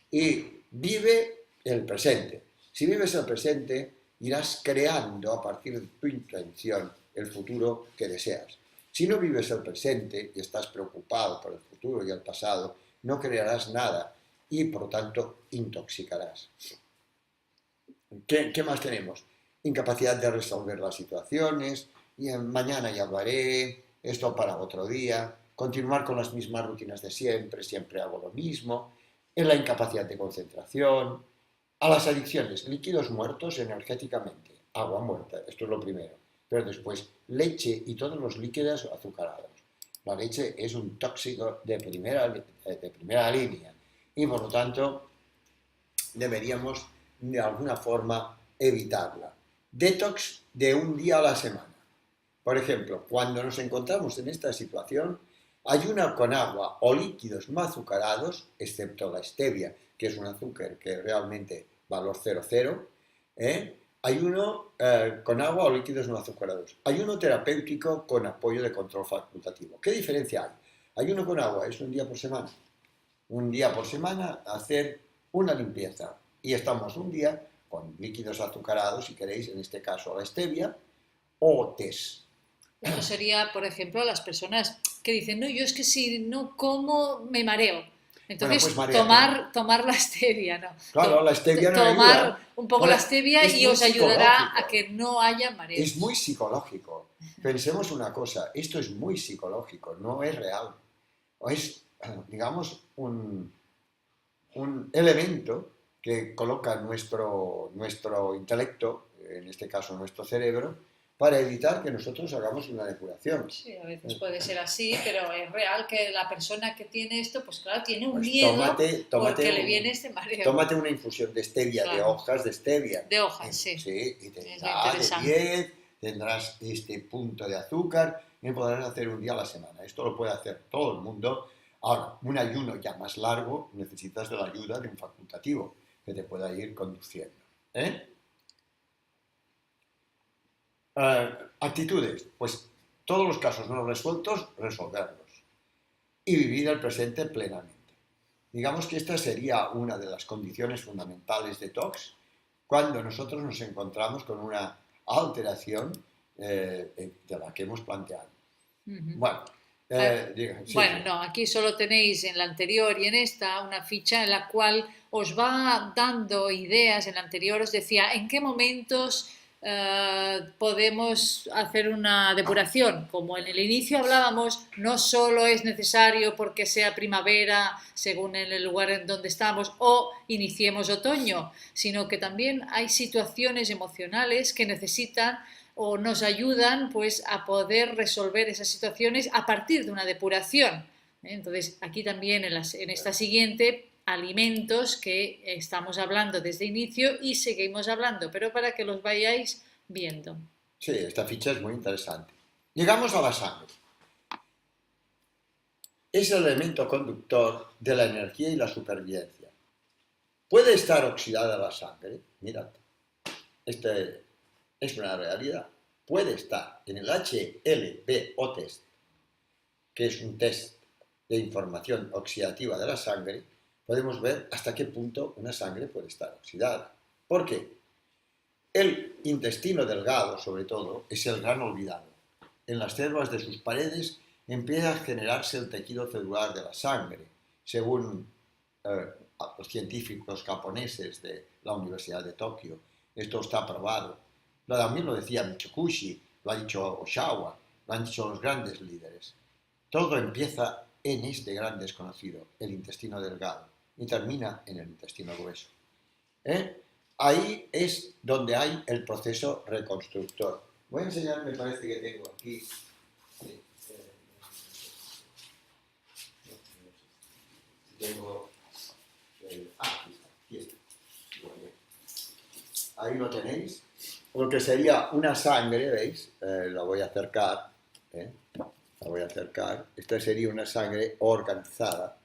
[SPEAKER 2] y vive el presente. Si vives el presente, irás creando a partir de tu intención el futuro que deseas. Si no vives el presente y estás preocupado por el futuro y el pasado, no crearás nada y por lo tanto intoxicarás. ¿Qué más tenemos? Incapacidad de resolver las situaciones, y mañana ya lo haré, esto para otro día, continuar con las mismas rutinas de siempre, siempre hago lo mismo, en la incapacidad de concentración, a las adicciones, líquidos muertos energéticamente, agua muerta, esto es lo primero, pero después leche y todos los líquidos azucarados. La leche es un tóxico de primera línea y por lo tanto deberíamos de alguna forma evitarla. Detox de un día a la semana. Por ejemplo, cuando nos encontramos en esta situación, ayuna con agua o líquidos no azucarados, excepto la stevia, que es un azúcar que realmente valor 00, ayuno con agua o líquidos no azucarados. Ayuno terapéutico con apoyo de control facultativo. ¿Qué diferencia hay? Ayuno con agua es un día por semana. Un día por semana hacer una limpieza. Y estamos un día con líquidos azucarados, si queréis, en este caso la stevia, o tés.
[SPEAKER 1] Esto sería, por ejemplo, las personas que dicen, no, yo es que si no como me mareo.
[SPEAKER 2] Bueno,
[SPEAKER 1] Entonces,
[SPEAKER 2] pues mareate.
[SPEAKER 1] tomar la stevia, ¿no?
[SPEAKER 2] Claro, la stevia no
[SPEAKER 1] Tomar
[SPEAKER 2] ayuda.
[SPEAKER 1] un poco
[SPEAKER 2] Bueno,
[SPEAKER 1] la stevia
[SPEAKER 2] es
[SPEAKER 1] y
[SPEAKER 2] muy
[SPEAKER 1] os ayudará
[SPEAKER 2] psicológico.
[SPEAKER 1] a que no haya
[SPEAKER 2] Es muy
[SPEAKER 1] mareos.
[SPEAKER 2] psicológico. Pensemos una cosa, esto es muy psicológico, no es real. O es, digamos, un elemento que coloca nuestro intelecto, en este caso nuestro cerebro, para evitar que nosotros hagamos una depuración.
[SPEAKER 1] Sí, a veces puede ser así, pero es real que la persona que tiene esto, pues claro, tiene un
[SPEAKER 2] Pues
[SPEAKER 1] miedo porque le viene este mareo.
[SPEAKER 2] tómate una infusión de stevia, de
[SPEAKER 1] Claro,
[SPEAKER 2] hojas de stevia.
[SPEAKER 1] de hojas, sí.
[SPEAKER 2] Sí, y
[SPEAKER 1] Es
[SPEAKER 2] tendrá de
[SPEAKER 1] interesante.
[SPEAKER 2] 10, tendrás este punto de azúcar y podrás hacer un día a la semana. Esto lo puede hacer todo el mundo. Ahora, un ayuno ya más largo, necesitas de la ayuda de un facultativo que te pueda ir conduciendo. ¿Eh? Actitudes, pues todos los casos no resueltos, resolverlos y vivir el presente plenamente. Digamos que esta sería una de las condiciones fundamentales de TOX cuando nosotros nos encontramos con una alteración de la que hemos planteado.
[SPEAKER 1] Ujú.
[SPEAKER 2] Bueno,
[SPEAKER 1] Ah,
[SPEAKER 2] sí,
[SPEAKER 1] bueno,
[SPEAKER 2] sí.
[SPEAKER 1] no, aquí solo tenéis en la anterior y en esta una ficha en la cual os va dando ideas. En la anterior os decía en qué momentos podemos hacer una depuración. Como en el inicio hablábamos, no solo es necesario porque sea primavera, según en el lugar en donde estamos, o iniciemos otoño, sino que también hay situaciones emocionales que necesitan o nos ayudan pues a poder resolver esas situaciones a partir de una depuración. Entonces, aquí también en esta siguiente alimentos que estamos hablando desde inicio y seguimos hablando, pero para que los vayáis viendo.
[SPEAKER 2] Sí, esta ficha es muy interesante. Llegamos a la sangre. Es el elemento conductor de la energía y la supervivencia. ¿Puede estar oxidada la sangre? Mirad, este es una realidad. Puede estar en el HLBO test, que es un test de información oxidativa de la sangre, podemos ver hasta qué punto una sangre puede estar oxidada. ¿Por qué? El intestino delgado, sobre todo, es el gran olvidado. En las células de sus paredes empieza a generarse el tejido celular de la sangre, según los científicos japoneses de la Universidad de Tokio. Esto está probado. También lo decía Michikushi, lo ha dicho Oshawa, lo han dicho los grandes líderes. Todo empieza en este gran desconocido, el intestino delgado, y termina en el intestino grueso. Ahí es donde hay el proceso reconstructor. Voy a enseñar, me parece que tengo aquí. Tengo. Aquí está. Ahí lo tenéis. Lo que sería una sangre, ¿veis? La voy a acercar. La voy a acercar. Esta sería una sangre organizada.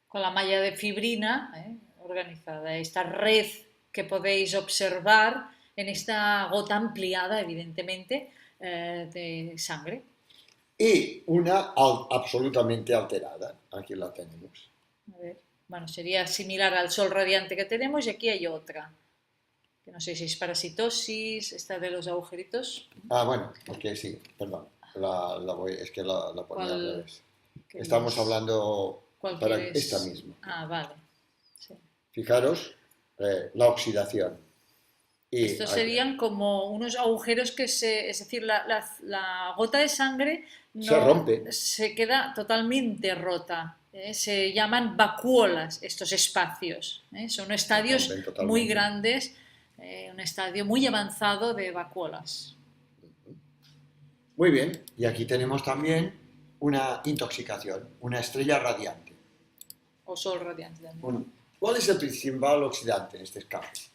[SPEAKER 1] Con la malla de fibrina organizada, esta red que podéis observar en esta gota ampliada, evidentemente, de sangre.
[SPEAKER 2] Y una absolutamente alterada. Aquí la tenemos.
[SPEAKER 1] A ver, bueno, sería similar al sol radiante que tenemos y aquí hay otra. Que no sé si es parasitosis, esta de los agujeritos.
[SPEAKER 2] Bueno, porque sí, perdón. Es que la ponía al revés. Estamos
[SPEAKER 1] es?
[SPEAKER 2] hablando para esta misma.
[SPEAKER 1] Vale. Sí.
[SPEAKER 2] Fijaros, la oxidación. Y
[SPEAKER 1] estos serían como unos agujeros es decir, la gota de sangre
[SPEAKER 2] se rompe.
[SPEAKER 1] Se queda totalmente rota. Se llaman vacuolas estos espacios. Son estadios muy grandes, un estadio muy avanzado de vacuolas.
[SPEAKER 2] Muy bien, y aquí tenemos también una intoxicación, una estrella radiante.
[SPEAKER 1] O sol radiante también.
[SPEAKER 2] ¿Cuál es el principal oxidante en este caso?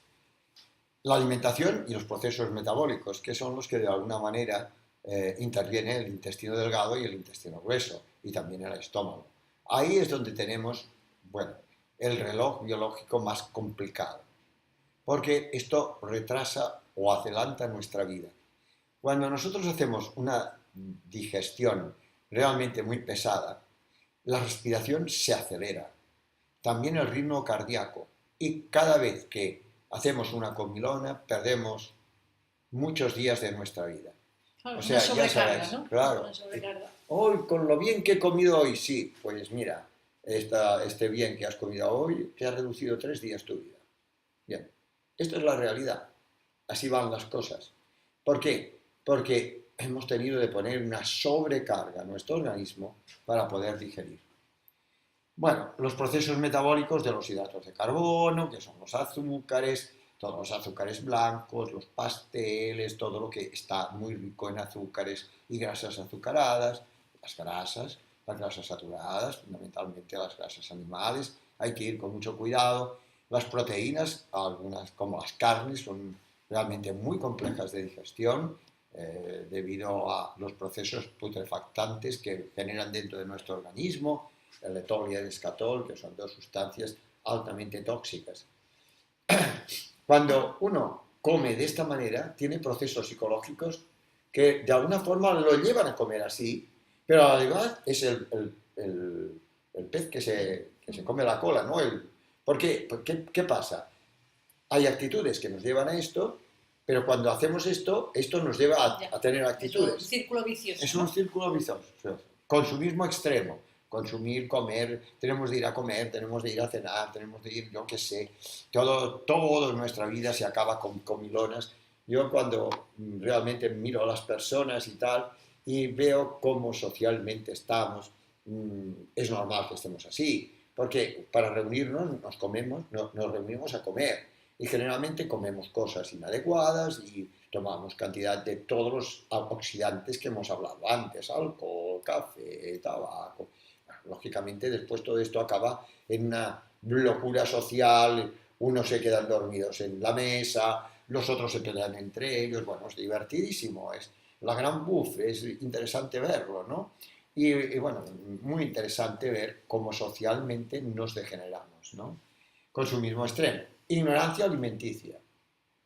[SPEAKER 2] La alimentación y los procesos metabólicos, que son los que de alguna manera intervienen el intestino delgado y el intestino grueso, y también el estómago. Ahí es donde tenemos, el reloj biológico más complicado, porque esto retrasa o adelanta nuestra vida. Cuando nosotros hacemos una digestión realmente muy pesada, la respiración se acelera, también el ritmo cardíaco, y cada vez que hacemos una comilona, perdemos muchos días de nuestra vida.
[SPEAKER 1] O sea, ya sabes, ¿no?
[SPEAKER 2] Claro. Hoy, con lo bien que he comido hoy, sí, pues mira, este bien que has comido hoy te ha reducido 3 días tu vida. Bien, esto es la realidad. Así van las cosas. ¿Por qué? Porque hemos tenido de poner una sobrecarga a nuestro organismo para poder digerir. Bueno, los procesos metabólicos de los hidratos de carbono, que son los azúcares, todos los azúcares blancos, los pasteles, todo lo que está muy rico en azúcares y grasas azucaradas, las grasas saturadas, fundamentalmente las grasas animales, hay que ir con mucho cuidado. Las proteínas, algunas como las carnes, son realmente muy complejas de digestión debido a los procesos putrefactantes que generan dentro de nuestro organismo, el etol y el escatol, que son 2 sustancias altamente tóxicas. Cuando uno come de esta manera, tiene procesos psicológicos que de alguna forma lo llevan a comer así, pero además es el pez que se come la cola, ¿no? ¿Por qué? ¿Qué pasa? Hay actitudes que nos llevan a esto, pero cuando hacemos esto nos lleva a tener actitudes.
[SPEAKER 1] Es un círculo vicioso.
[SPEAKER 2] Es un círculo vicioso. Consumismo extremo. Consumir, comer, tenemos de ir a comer, tenemos de ir a cenar, tenemos de ir, yo qué sé, todo en nuestra vida se acaba con comilonas. Yo cuando realmente miro a las personas y tal, y veo cómo socialmente estamos, es normal que estemos así, porque para reunirnos nos reunimos a comer, y generalmente comemos cosas inadecuadas y tomamos cantidad de todos los oxidantes que hemos hablado antes, alcohol, café, tabaco. lógicamente después todo esto acaba en una locura social, unos se quedan dormidos en la mesa, los otros se pelean entre ellos, bueno, es divertidísimo, es la gran buff, es interesante verlo, ¿no? Y bueno, muy interesante ver cómo socialmente nos degeneramos, ¿no? Consumismo extremo, ignorancia alimenticia,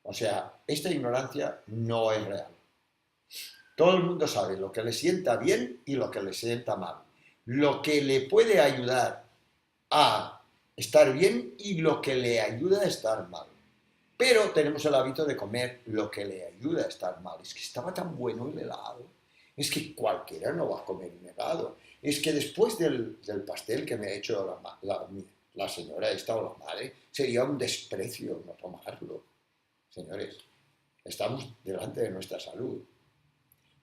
[SPEAKER 2] o sea, esta ignorancia no es real. Todo el mundo sabe lo que le sienta bien y lo que le sienta mal, lo que le puede ayudar a estar bien y lo que le ayuda a estar mal. Pero tenemos el hábito de comer lo que le ayuda a estar mal. Es que estaba tan bueno el helado. Es que cualquiera no va a comer un helado. Es que después del pastel que me ha hecho la señora esta o la madre, sería un desprecio no tomarlo. Señores, estamos delante de nuestra salud.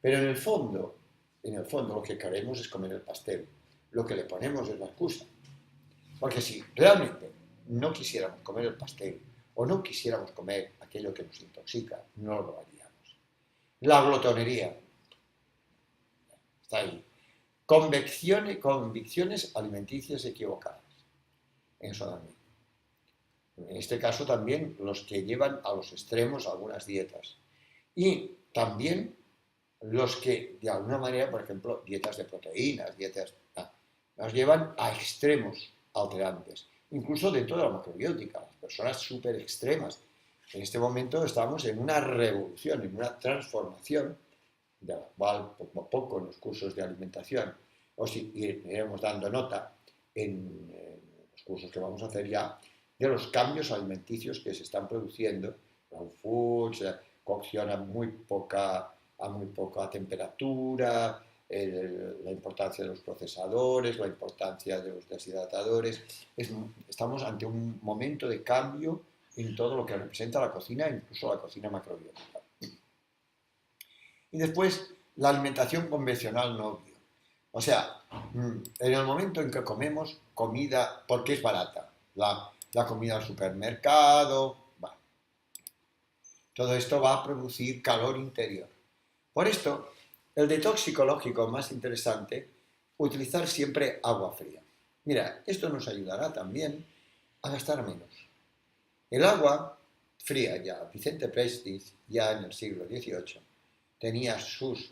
[SPEAKER 2] Pero en el fondo lo que queremos es comer el pastel. Lo que le ponemos es la excusa. Porque si realmente no quisiéramos comer el pastel o no quisiéramos comer aquello que nos intoxica, no lo haríamos. La glotonería está ahí. Convicciones alimenticias equivocadas. Eso también. En este caso también los que llevan a los extremos algunas dietas. Y también los que de alguna manera, por ejemplo, dietas de proteínas, nos llevan a extremos alterantes, incluso dentro de la macrobiótica, las personas súper extremas. En este momento estamos en una revolución, en una transformación, de la cual poco a poco en los cursos de alimentación os iremos dando nota en los cursos que vamos a hacer ya, de los cambios alimenticios que se están produciendo, raw foods, cocción a muy poca temperatura, la importancia de los procesadores, la importancia de los deshidratadores. Estamos ante un momento de cambio en todo lo que representa la cocina, incluso la cocina macrobiótica. Y después, la alimentación convencional no bio. O sea, en el momento en que comemos comida, porque es barata, la comida al supermercado, todo esto va a producir calor interior. Por esto, el detox psicológico más interesante, utilizar siempre agua fría. Mira, esto nos ayudará también a gastar menos. El agua fría ya, Vicente Prestis, ya en el siglo XVIII, tenía sus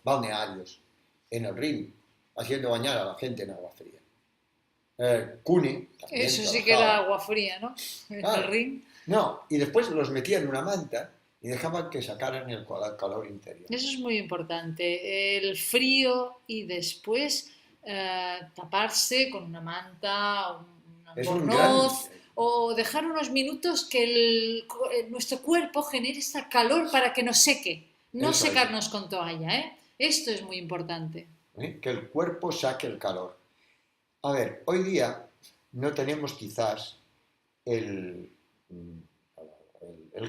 [SPEAKER 2] balnearios en el Rin, haciendo bañar a la gente en agua fría. Cune también
[SPEAKER 1] Eso sí
[SPEAKER 2] trabajaba.
[SPEAKER 1] que era agua fría, ¿no?
[SPEAKER 2] Claro.
[SPEAKER 1] El Rin.
[SPEAKER 2] No, y después los metía en una manta y dejaban que sacaran el calor interior.
[SPEAKER 1] Eso es muy importante. El frío y después taparse con una manta, un
[SPEAKER 2] Es un gran...
[SPEAKER 1] albornoz o dejar unos minutos que nuestro cuerpo genere esta calor para que nos seque. No
[SPEAKER 2] Eso es.
[SPEAKER 1] secarnos con toalla, ¿eh? Esto es muy importante.
[SPEAKER 2] Que el cuerpo saque el calor. A ver, hoy día no tenemos quizás el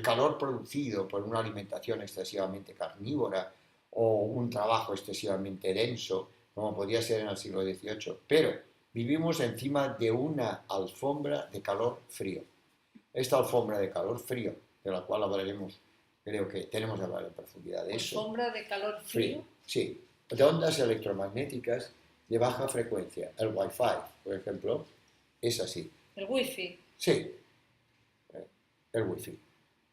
[SPEAKER 2] calor producido por una alimentación excesivamente carnívora o un trabajo excesivamente denso, como podía ser en el siglo XVIII, pero vivimos encima de una alfombra de calor frío. Esta alfombra de calor frío, de la cual hablaremos, creo que tenemos que hablar en profundidad de eso.
[SPEAKER 1] ¿Alfombra de calor frío?
[SPEAKER 2] Sí, de ondas electromagnéticas de baja frecuencia. El Wi-Fi, por ejemplo, es así.
[SPEAKER 1] ¿El wifi?
[SPEAKER 2] Sí, el Wi-Fi.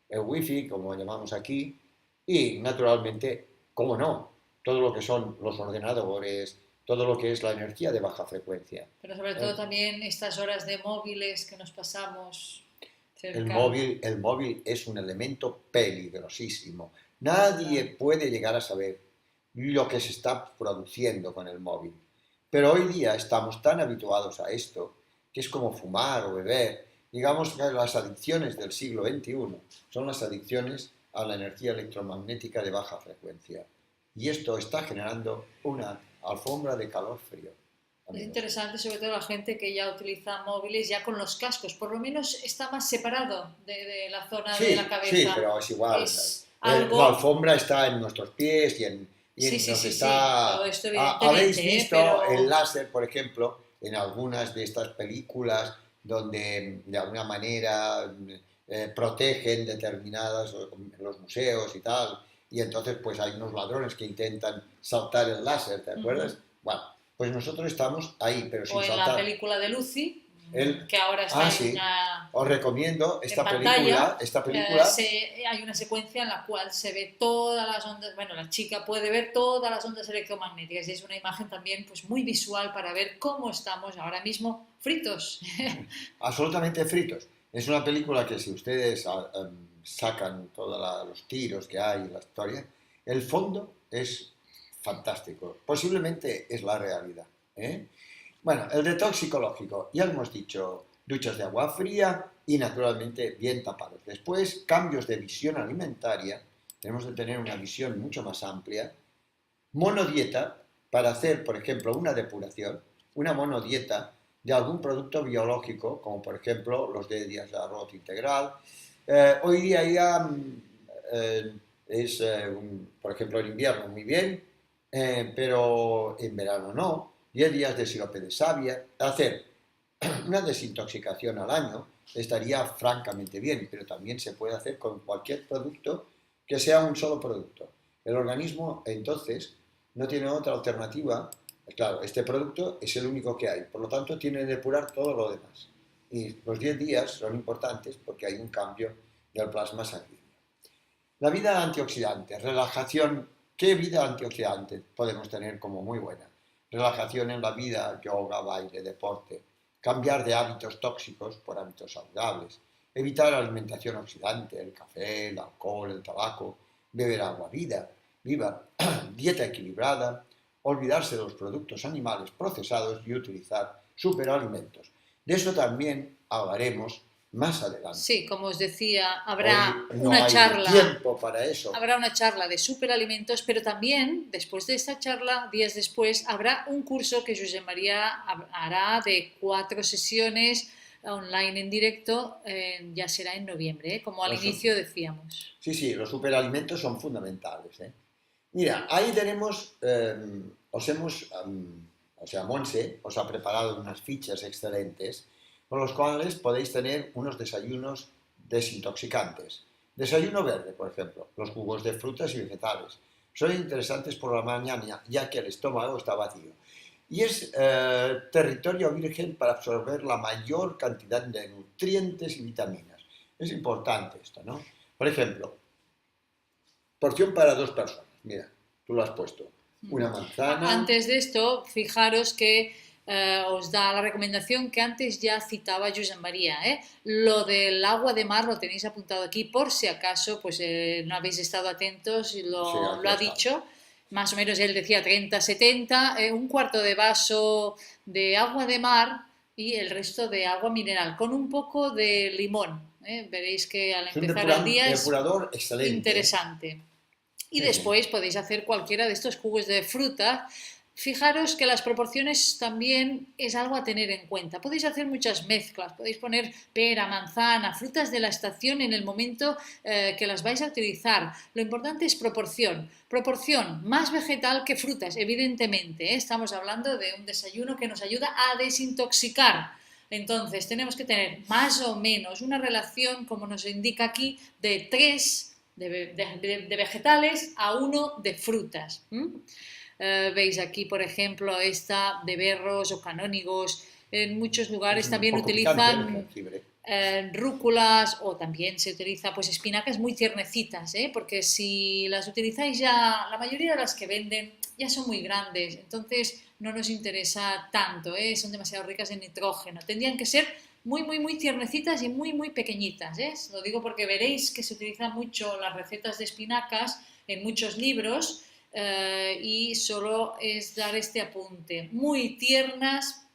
[SPEAKER 2] El Wi-Fi, como llamamos aquí, y naturalmente, cómo no, todo lo que son los ordenadores, todo lo que es la energía de baja frecuencia.
[SPEAKER 1] Pero sobre todo también estas horas de móviles que nos pasamos cerca.
[SPEAKER 2] El móvil es un elemento peligrosísimo. Nadie puede llegar a saber lo que se está produciendo con el móvil. Pero hoy día estamos tan habituados a esto, que es como fumar o beber. Digamos que las adicciones del siglo XXI son las adicciones a la energía electromagnética de baja frecuencia. Y esto está generando una alfombra de calor frío.
[SPEAKER 1] Es interesante, sobre todo la gente que ya utiliza móviles ya con los cascos. Por lo menos está más separado de la zona de la cabeza.
[SPEAKER 2] Sí, pero es igual.
[SPEAKER 1] Algo...
[SPEAKER 2] La alfombra está en nuestros pies y nos está...
[SPEAKER 1] Todo esto
[SPEAKER 2] ¿Habéis visto
[SPEAKER 1] pero...
[SPEAKER 2] el láser, por ejemplo, en algunas de estas películas donde de alguna manera protegen determinadas, los museos y tal, y entonces pues hay unos ladrones que intentan saltar el láser, ¿te acuerdas? Bueno, pues nosotros estamos ahí, pero
[SPEAKER 1] O
[SPEAKER 2] sin
[SPEAKER 1] en la
[SPEAKER 2] saltar.
[SPEAKER 1] película de Lucy,
[SPEAKER 2] El,
[SPEAKER 1] que ahora está
[SPEAKER 2] sí, os recomiendo
[SPEAKER 1] en
[SPEAKER 2] esta película,
[SPEAKER 1] pantalla, hay una secuencia en la cual se ve todas las ondas, bueno, la chica puede ver todas las ondas electromagnéticas y es una imagen también pues muy visual para ver cómo estamos ahora mismo fritos.
[SPEAKER 2] absolutamente fritos. Es una película que si ustedes sacan todos los tiros que hay en la historia, el fondo es fantástico. Posiblemente es la realidad. ¿Eh? Bueno, el detox psicológico, ya lo hemos dicho, duchas de agua fría y naturalmente bien tapados. Después, cambios de visión alimentaria, tenemos que tener una visión mucho más amplia. Monodieta, para hacer, por ejemplo, una depuración, una monodieta de algún producto biológico, como por ejemplo los de días de arroz integral. Hoy día ya por ejemplo, en invierno muy bien, pero en verano no. 10 días de sirope de savia. Hacer una desintoxicación al año estaría francamente bien, pero también se puede hacer con cualquier producto que sea un solo producto. El organismo, entonces, no tiene otra alternativa. Claro, este producto es el único que hay, por lo tanto, tiene que depurar todo lo demás. Y los 10 días son importantes porque hay un cambio del plasma sanguíneo. La vida antioxidante, relajación. ¿Qué vida antioxidante podemos tener como muy buena? Relajación en la vida, yoga, baile, deporte. Cambiar de hábitos tóxicos por hábitos saludables. Evitar alimentación oxidante, el café, el alcohol, el tabaco. Beber agua viva. Dieta equilibrada. Olvidarse de los productos animales procesados y utilizar superalimentos. De eso también hablaremos más adelante.
[SPEAKER 1] Sí, como os decía,
[SPEAKER 2] Hoy no hay tiempo para eso.
[SPEAKER 1] habrá una charla de superalimentos, pero también, después de esta charla, días después, habrá un curso que José María hará de 4 sesiones online en directo, ya será en noviembre, como al inicio decíamos.
[SPEAKER 2] Sí, sí, los superalimentos son fundamentales. Mira, ahí tenemos, o sea, Monse os ha preparado unas fichas excelentes con los cuales podéis tener unos desayunos desintoxicantes. Desayuno verde, por ejemplo, los jugos de frutas y vegetales. Son interesantes por la mañana ya que el estómago está vacío. Y es territorio virgen para absorber la mayor cantidad de nutrientes y vitaminas. Es importante esto, ¿no? Por ejemplo, porción para 2 personas. Mira, tú lo has puesto. Una manzana.
[SPEAKER 1] Antes de esto, fijaros que os da la recomendación que antes ya citaba Josep María. Lo del agua de mar lo tenéis apuntado aquí por si acaso pues, no habéis estado atentos y
[SPEAKER 2] Sí,
[SPEAKER 1] lo ha dicho. Más o menos él decía 30-70, un cuarto de vaso de agua de mar y el resto de agua mineral, con un poco de limón. Veréis que al
[SPEAKER 2] Es un
[SPEAKER 1] empezar el día es
[SPEAKER 2] depurador excelente.
[SPEAKER 1] interesante. Y
[SPEAKER 2] Sí,
[SPEAKER 1] después podéis hacer cualquiera de estos jugos de fruta. Fijaros que las proporciones también es algo a tener en cuenta. Podéis hacer muchas mezclas, podéis poner pera, manzana, frutas de la estación en el momento que las vais a utilizar. Lo importante es proporción. Proporción más vegetal que frutas, evidentemente. Estamos hablando de un desayuno que nos ayuda a desintoxicar. Entonces tenemos que tener más o menos una relación, como nos indica aquí, de 3 de vegetales a 1 de frutas. Veis aquí, por ejemplo, esta de berros o canónigos. En muchos lugares también utilizan rúculas o también se utiliza pues espinacas muy tiernecitas, porque si las utilizáis ya, la mayoría de las que venden ya son muy grandes, entonces no nos interesa tanto, son demasiado ricas en nitrógeno. Tendrían que ser muy, muy, muy tiernecitas y muy, muy pequeñitas. Lo digo porque veréis que se utilizan mucho las recetas de espinacas en muchos libros y solo es dar este apunte. Muy tiernas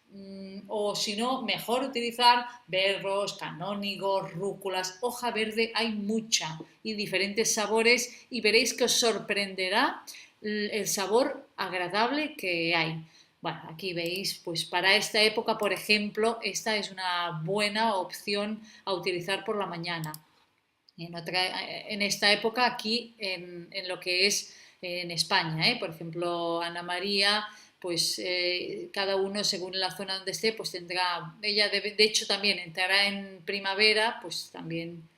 [SPEAKER 1] o si no, mejor utilizar berros, canónigos, rúculas, hoja verde, hay mucha y diferentes sabores y veréis que os sorprenderá el sabor agradable que hay. Bueno, aquí veis, pues para esta época, por ejemplo, esta es una buena opción a utilizar por la mañana. En esta época, aquí en lo que es en España, por ejemplo, Ana María, pues cada uno según la zona donde esté, pues tendrá, ella de hecho también entrará en primavera, pues también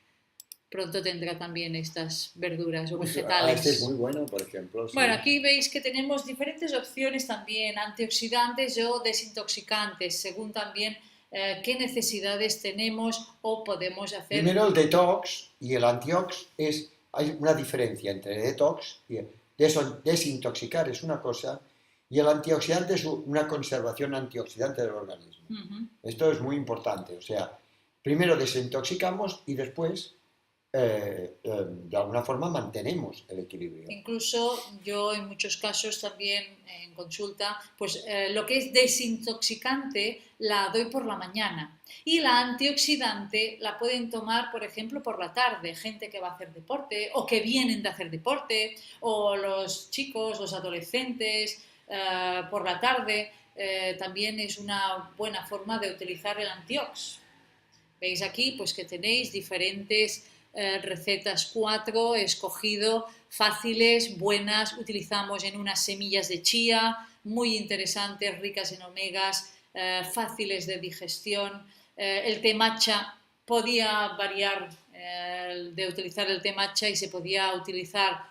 [SPEAKER 1] pronto tendrá también estas verduras o
[SPEAKER 2] Pues, este es
[SPEAKER 1] vegetales.
[SPEAKER 2] muy bueno, por ejemplo,
[SPEAKER 1] Bueno,
[SPEAKER 2] sí.
[SPEAKER 1] aquí veis que tenemos diferentes opciones también, antioxidantes o desintoxicantes, según también qué necesidades tenemos o podemos hacer.
[SPEAKER 2] Primero el detox y el antiox hay una diferencia entre detox y desintoxicar es una cosa y el antioxidante es una conservación antioxidante del organismo.
[SPEAKER 1] Ujú.
[SPEAKER 2] Esto es muy importante, o sea, primero desintoxicamos y después de alguna forma mantenemos el equilibrio.
[SPEAKER 1] Incluso yo en muchos casos también en consulta, pues lo que es desintoxicante la doy por la mañana y la antioxidante la pueden tomar, por ejemplo, por la tarde, gente que va a hacer deporte o que vienen de hacer deporte o los chicos, los adolescentes por la tarde. También es una buena forma de utilizar el antiox. Veis aquí pues que tenéis diferentes recetas, 4 he escogido fáciles, buenas, utilizamos en unas semillas de chía, muy interesantes, ricas en omegas, fáciles de digestión. El té matcha podía variar de utilizar el té matcha y se podía utilizar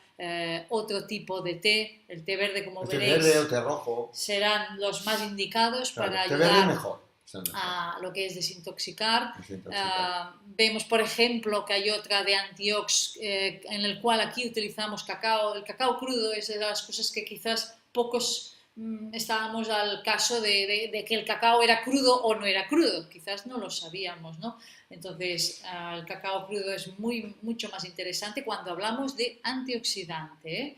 [SPEAKER 1] otro tipo de té, el té verde como
[SPEAKER 2] El té verde o
[SPEAKER 1] veréis
[SPEAKER 2] té rojo,
[SPEAKER 1] serán los más indicados
[SPEAKER 2] claro,
[SPEAKER 1] para
[SPEAKER 2] té verde
[SPEAKER 1] ayudar
[SPEAKER 2] mejor, es el mejor,
[SPEAKER 1] a lo que es desintoxicar.
[SPEAKER 2] desintoxicar.
[SPEAKER 1] Vemos, por ejemplo, que hay otra de antiox en el cual aquí utilizamos cacao. El cacao crudo es de las cosas que quizás pocos estábamos al caso de que el cacao era crudo o no era crudo. Quizás no lo sabíamos, ¿no? Entonces, el cacao crudo es mucho más interesante cuando hablamos de antioxidante, ¿eh?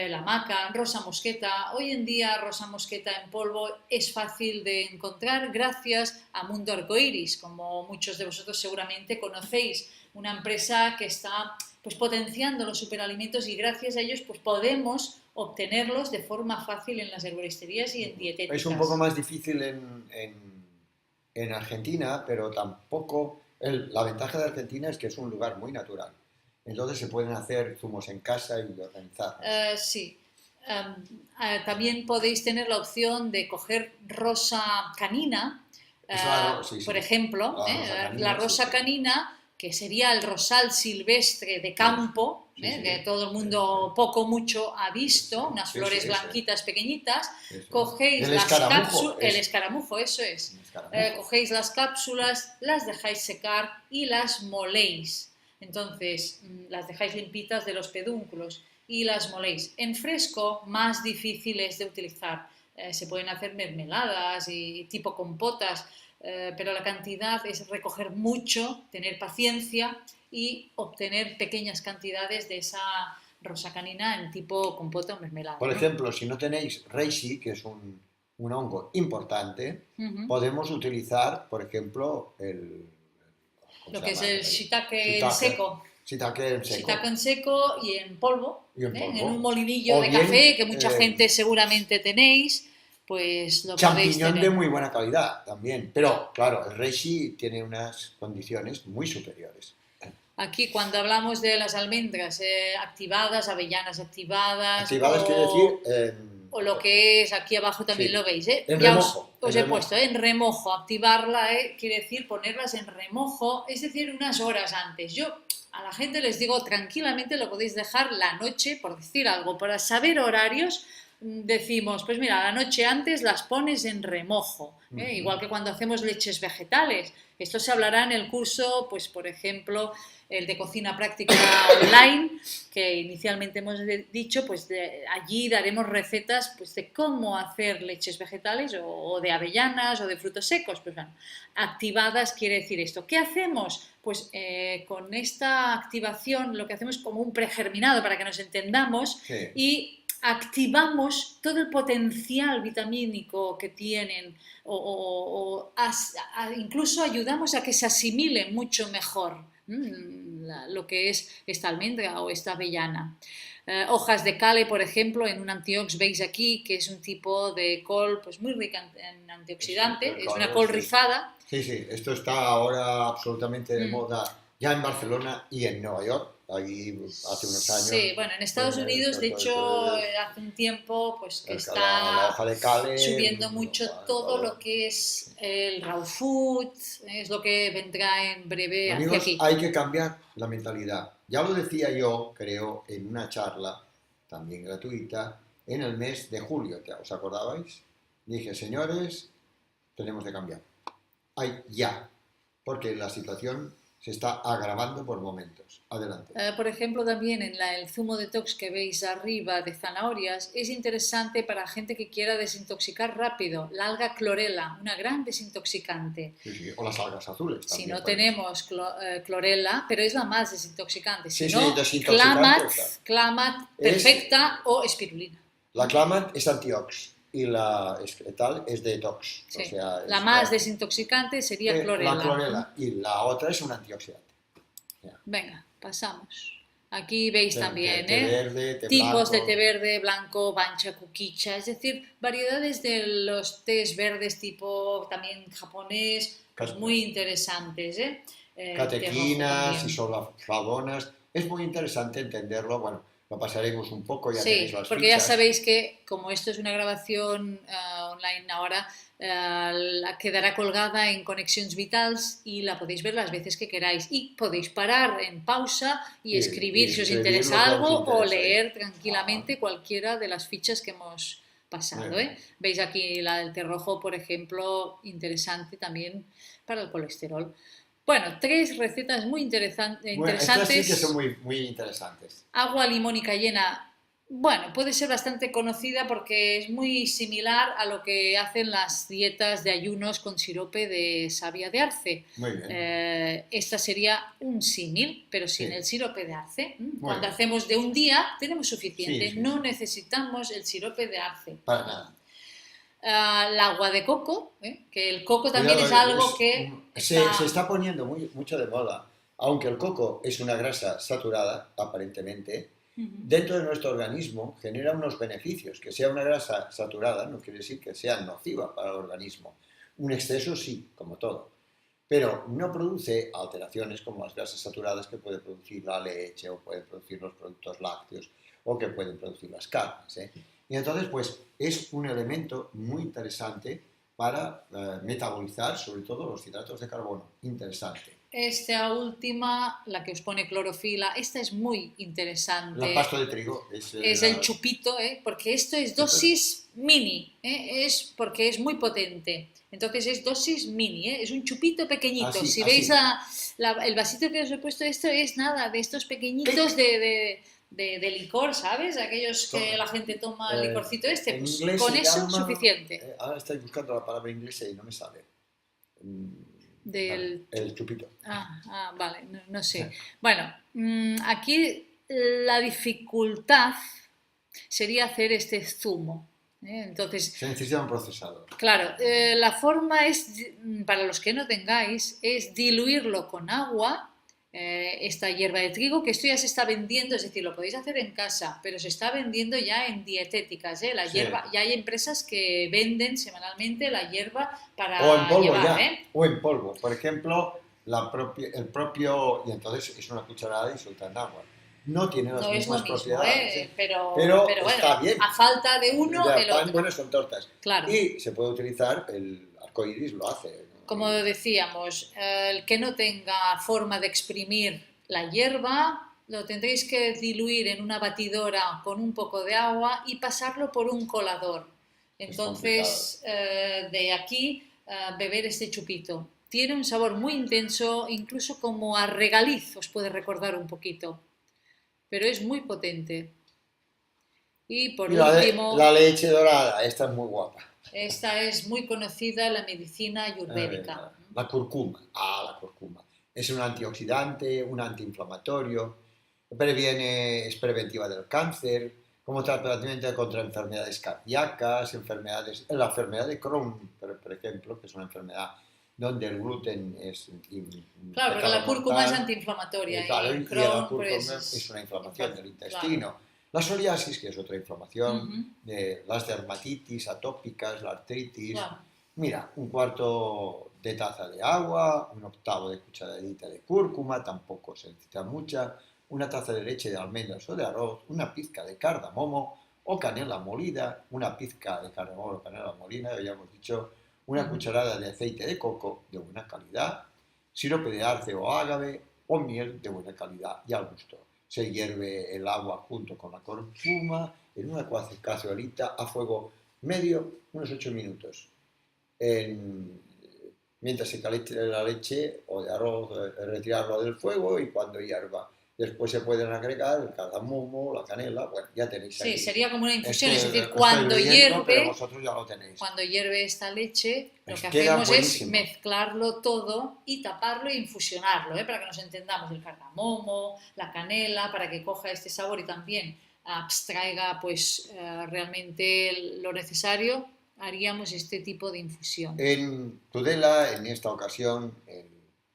[SPEAKER 1] La maca, rosa mosqueta. Hoy en día rosa mosqueta en polvo es fácil de encontrar gracias a Mundo Arcoiris, como muchos de vosotros seguramente conocéis, una empresa que está pues potenciando los superalimentos y gracias a ellos pues podemos obtenerlos de forma fácil en las herboristerías y en
[SPEAKER 2] Es un poco
[SPEAKER 1] dietéticas.
[SPEAKER 2] más difícil en Argentina, pero tampoco... la ventaja de Argentina es que es un lugar muy natural. Entonces se pueden hacer zumos en casa y organizarlos.
[SPEAKER 1] Sí. También podéis tener la opción de coger rosa canina,
[SPEAKER 2] Claro, sí,
[SPEAKER 1] por
[SPEAKER 2] sí.
[SPEAKER 1] ejemplo,
[SPEAKER 2] La rosa
[SPEAKER 1] la
[SPEAKER 2] canina, sí,
[SPEAKER 1] rosa
[SPEAKER 2] sí.
[SPEAKER 1] canina, que sería el rosal silvestre de
[SPEAKER 2] Sí,
[SPEAKER 1] campo,
[SPEAKER 2] sí, sí.
[SPEAKER 1] que todo el mundo
[SPEAKER 2] Eso
[SPEAKER 1] poco mucho ha
[SPEAKER 2] es.
[SPEAKER 1] visto, unas
[SPEAKER 2] Sí, sí,
[SPEAKER 1] flores
[SPEAKER 2] eso es.
[SPEAKER 1] blanquitas pequeñitas,
[SPEAKER 2] Eso es.
[SPEAKER 1] cogéis
[SPEAKER 2] El
[SPEAKER 1] las
[SPEAKER 2] escaramujo
[SPEAKER 1] cápsulas, el
[SPEAKER 2] es
[SPEAKER 1] escaramujo, eso es,
[SPEAKER 2] un escaramujo.
[SPEAKER 1] cogéis las cápsulas, las dejáis secar y las moléis. Entonces, las dejáis limpitas de los pedúnculos y las moléis. En fresco, más difíciles de utilizar. Se pueden hacer mermeladas y tipo compotas, pero la cantidad es recoger mucho, tener paciencia y obtener pequeñas cantidades de esa rosa canina en tipo compota o mermelada,
[SPEAKER 2] Por
[SPEAKER 1] ¿no?
[SPEAKER 2] ejemplo, si no tenéis reishi, que es un hongo importante,
[SPEAKER 1] Uh-huh.
[SPEAKER 2] podemos utilizar, por ejemplo, ¿cómo
[SPEAKER 1] Lo
[SPEAKER 2] se
[SPEAKER 1] que es
[SPEAKER 2] llama?
[SPEAKER 1] el shiitake en
[SPEAKER 2] Shiitake.
[SPEAKER 1] seco.
[SPEAKER 2] Shiitake en
[SPEAKER 1] Shiitake
[SPEAKER 2] seco
[SPEAKER 1] en seco y en polvo,
[SPEAKER 2] y en
[SPEAKER 1] en un
[SPEAKER 2] polvo.
[SPEAKER 1] molinillo
[SPEAKER 2] O
[SPEAKER 1] de
[SPEAKER 2] bien
[SPEAKER 1] café que mucha gente seguramente tenéis, pues lo podéis
[SPEAKER 2] champiñón de
[SPEAKER 1] tener.
[SPEAKER 2] muy buena calidad también. Pero, claro, el reishi tiene unas condiciones muy superiores.
[SPEAKER 1] Aquí cuando hablamos de las almendras activadas, avellanas activadas
[SPEAKER 2] Activadas quiere decir
[SPEAKER 1] o lo que es, aquí abajo también
[SPEAKER 2] sí,
[SPEAKER 1] lo veis,
[SPEAKER 2] en
[SPEAKER 1] ya
[SPEAKER 2] remojo.
[SPEAKER 1] os he puesto en remojo, activarla quiere decir ponerlas en remojo, es decir, unas horas antes. Yo a la gente les digo tranquilamente lo podéis dejar la noche, por decir algo, para saber horarios. Decimos, pues mira, la noche antes las pones en remojo, igual que cuando hacemos leches vegetales. Esto se hablará en el curso, pues por ejemplo, el de cocina práctica online, que inicialmente hemos dicho, pues allí daremos recetas pues, de cómo hacer leches vegetales o de avellanas o de frutos secos. Pues bueno, activadas quiere decir esto. ¿Qué hacemos? Pues con esta activación lo que hacemos es como un pregerminado para que nos entendamos
[SPEAKER 2] sí.
[SPEAKER 1] y activamos todo el potencial vitamínico que tienen incluso ayudamos a que se asimile mucho mejor lo que es esta almendra o esta avellana. Hojas de cale, por ejemplo, en un antiox veis aquí que es un tipo de col pues muy rica en antioxidante, es una col rizada.
[SPEAKER 2] Sí, sí, esto está ahora absolutamente de moda ya en Barcelona y en Nueva York. ahí hace unos años.
[SPEAKER 1] Sí, bueno, en Estados Unidos, de hecho, hace un tiempo, pues que
[SPEAKER 2] la
[SPEAKER 1] está
[SPEAKER 2] hoja de cale,
[SPEAKER 1] subiendo mucho todo lo que es el raw food, es lo que vendrá en breve hacia
[SPEAKER 2] Amigos,
[SPEAKER 1] aquí.
[SPEAKER 2] hay que cambiar la mentalidad. Ya lo decía yo, creo, en una charla, también gratuita, en el mes de julio, ¿os acordabais? Dije, señores, tenemos que cambiar. Hay ya, porque la situación se está agravando por momentos. Adelante.
[SPEAKER 1] Por ejemplo, también en el zumo detox que veis arriba de zanahorias, es interesante para gente que quiera desintoxicar rápido. La alga clorela, una gran desintoxicante.
[SPEAKER 2] Sí, sí. O las algas azules
[SPEAKER 1] Si
[SPEAKER 2] también.
[SPEAKER 1] no tenemos clorela, pero es la más desintoxicante. Si
[SPEAKER 2] Sí,
[SPEAKER 1] no,
[SPEAKER 2] desintoxicante.
[SPEAKER 1] clamat perfecta o espirulina.
[SPEAKER 2] La clamat es antiox y la tal es detox.
[SPEAKER 1] Sí.
[SPEAKER 2] O sea,
[SPEAKER 1] la más desintoxicante sería clorela.
[SPEAKER 2] La clorela y la otra es un antioxidante. Ya.
[SPEAKER 1] Venga, pasamos. Aquí veis también
[SPEAKER 2] té verde, té
[SPEAKER 1] tipos
[SPEAKER 2] blanco.
[SPEAKER 1] de té verde, blanco, bancha, kukicha, es decir, variedades de los tés verdes tipo también japonés, pues muy interesantes.
[SPEAKER 2] Catequinas, isoflavonas, es muy interesante entenderlo, bueno, lo pasaremos un poco, ya tenéis las
[SPEAKER 1] porque
[SPEAKER 2] fichas.
[SPEAKER 1] ya sabéis que como esto es una grabación online ahora, quedará colgada en Connexions Vitals y la podéis ver las veces que queráis y podéis parar en pausa y escribir si os interesa algo o leer tranquilamente cualquiera de las fichas que hemos pasado. Veis aquí la del té rojo, por ejemplo, interesante también para el colesterol. Bueno, 3 recetas muy interesantes.
[SPEAKER 2] Bueno, estas sí que son muy interesantes.
[SPEAKER 1] Agua, limón y cayena. Bueno, puede ser bastante conocida porque es muy similar a lo que hacen las dietas de ayunos con sirope de savia de arce.
[SPEAKER 2] Muy bien.
[SPEAKER 1] Esta sería un símil, pero sin el sirope de arce. Cuando
[SPEAKER 2] bien.
[SPEAKER 1] hacemos de un día tenemos suficiente,
[SPEAKER 2] Sí.
[SPEAKER 1] no necesitamos el sirope de arce.
[SPEAKER 2] Para nada.
[SPEAKER 1] El agua de coco, que el coco también es algo que
[SPEAKER 2] se está poniendo mucho de moda, aunque el coco es una grasa saturada, aparentemente, dentro de nuestro organismo genera unos beneficios. Que sea una grasa saturada no quiere decir que sea nociva para el organismo. Un exceso sí, como todo, pero no produce alteraciones como las grasas saturadas que puede producir la leche o pueden producir los productos lácteos o que pueden producir las carnes. Y entonces, pues, es un elemento muy interesante para metabolizar, sobre todo, los hidratos de carbono. Interesante.
[SPEAKER 1] Esta última, la que os pone clorofila, esta es muy interesante.
[SPEAKER 2] La pasta de trigo.
[SPEAKER 1] Es el chupito, porque esto es dosis mini, es porque es muy potente. Entonces es dosis mini, es un chupito pequeñito. Si veis el vasito que os he puesto, esto es nada, de estos pequeñitos de licor, ¿sabes? Aquellos que la gente toma el licorcito pues con eso suficiente.
[SPEAKER 2] Ahora estoy buscando la palabra inglesa y no me sale. El chupito.
[SPEAKER 1] Vale, no sé. Bueno, aquí la dificultad sería hacer este zumo. Entonces,
[SPEAKER 2] se necesita un procesador.
[SPEAKER 1] Claro, la forma es, para los que no tengáis, es diluirlo con agua, esta hierba de trigo, que esto ya se está vendiendo, es decir, lo podéis hacer en casa, pero se está vendiendo ya en dietéticas, la hierba, ya hay empresas que venden semanalmente la hierba para
[SPEAKER 2] o en polvo
[SPEAKER 1] llevar,
[SPEAKER 2] o en polvo, por ejemplo, el propio, y entonces es una cucharada disuelta en agua. No tiene las mismas propiedades.
[SPEAKER 1] Pero
[SPEAKER 2] bueno,
[SPEAKER 1] está bien. A falta de uno, el otro.
[SPEAKER 2] Bueno, son tortas.
[SPEAKER 1] Claro.
[SPEAKER 2] Y se puede utilizar, el arcoiris lo hace.
[SPEAKER 1] Como decíamos, el que no tenga forma de exprimir la hierba, lo tendréis que diluir en una batidora con un poco de agua y pasarlo por un colador. Entonces, de aquí, beber este chupito. Tiene un sabor muy intenso, incluso como a regaliz, os puede recordar un poquito. Pero es muy potente. Y por último...
[SPEAKER 2] La leche dorada, esta es muy guapa.
[SPEAKER 1] Esta es muy conocida en la medicina ayurvédica.
[SPEAKER 2] La cúrcuma. La cúrcuma. Es un antioxidante, un antiinflamatorio, es preventiva del cáncer, como tratamiento contra enfermedades cardíacas, la enfermedad de Crohn, por ejemplo, que es una enfermedad donde el gluten es...
[SPEAKER 1] Claro, porque la cúrcuma es antiinflamatoria.
[SPEAKER 2] Claro, y la cúrcuma es una inflamación del intestino. Claro. La psoriasis, que es otra inflamación, las dermatitis atópicas, la artritis. Claro. Mira, un cuarto de taza de agua, un octavo de cucharadita de cúrcuma, tampoco se necesita mucha, una taza de leche de almendras o de arroz, una pizca de cardamomo o canela molida, una pizca de cardamomo o canela molida, ya hemos dicho, una cucharada de aceite de coco de buena calidad, sirope de arce o ágave o miel de buena calidad y al gusto. Se hierve el agua junto con la cúrcuma en una cazuelita a fuego medio unos 8 minutos. Mientras se caliente la leche o de arroz, retirarlo del fuego y cuando hierva. Después se pueden agregar el cardamomo, la canela, bueno, ya tenéis
[SPEAKER 1] Sí,
[SPEAKER 2] aquí.
[SPEAKER 1] sería como una infusión, es decir,
[SPEAKER 2] Estoy leyendo, pero vosotros ya lo tenéis.
[SPEAKER 1] cuando hierve esta leche, lo que
[SPEAKER 2] Queda
[SPEAKER 1] hacemos
[SPEAKER 2] buenísimo.
[SPEAKER 1] es mezclarlo todo y taparlo e infusionarlo, para que nos entendamos, el cardamomo, la canela, para que coja este sabor y también abstraiga pues realmente lo necesario, haríamos este tipo de infusión.
[SPEAKER 2] En Tudela, en esta ocasión,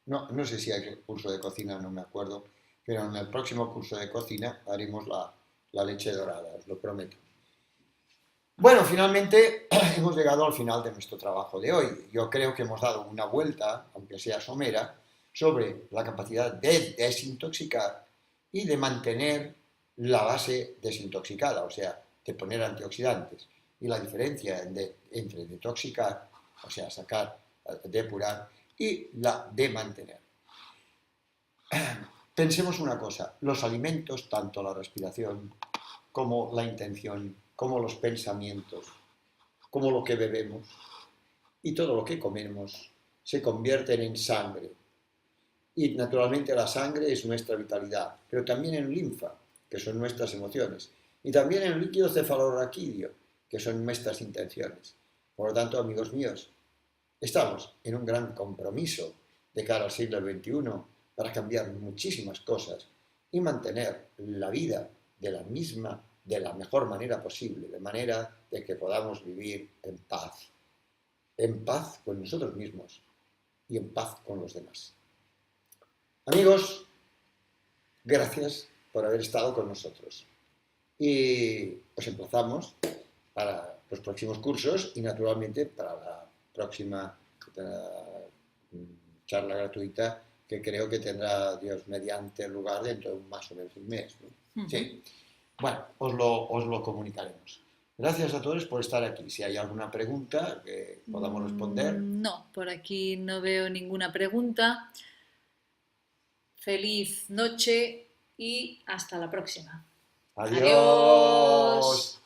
[SPEAKER 2] no sé si hay curso de cocina, no me acuerdo, pero en el próximo curso de cocina haremos la leche dorada, os lo prometo. Bueno, finalmente hemos llegado al final de nuestro trabajo de hoy. Yo creo que hemos dado una vuelta, aunque sea somera, sobre la capacidad de desintoxicar y de mantener la base desintoxicada, o sea, de poner antioxidantes. Y la diferencia entre detoxicar, o sea, sacar, depurar, y la de mantener. Pensemos una cosa, los alimentos, tanto la respiración como la intención, como los pensamientos, como lo que bebemos y todo lo que comemos, se convierten en sangre. Y naturalmente la sangre es nuestra vitalidad, pero también en linfa, que son nuestras emociones, y también en líquido cefalorraquídeo, que son nuestras intenciones. Por lo tanto, amigos míos, estamos en un gran compromiso de cara al siglo XXI para cambiar muchísimas cosas y mantener la vida de la mejor manera posible, de manera de que podamos vivir en paz con nosotros mismos y en paz con los demás. Amigos, gracias por haber estado con nosotros. Y os emplazamos para los próximos cursos y naturalmente para la próxima charla gratuita que creo que tendrá Dios mediante lugar dentro de más o menos un mes, ¿no? Sí. Bueno, os lo comunicaremos. Gracias a todos por estar aquí. Si hay alguna pregunta que podamos responder.
[SPEAKER 1] No, por aquí no veo ninguna pregunta. Feliz noche y hasta la próxima.
[SPEAKER 2] Adiós.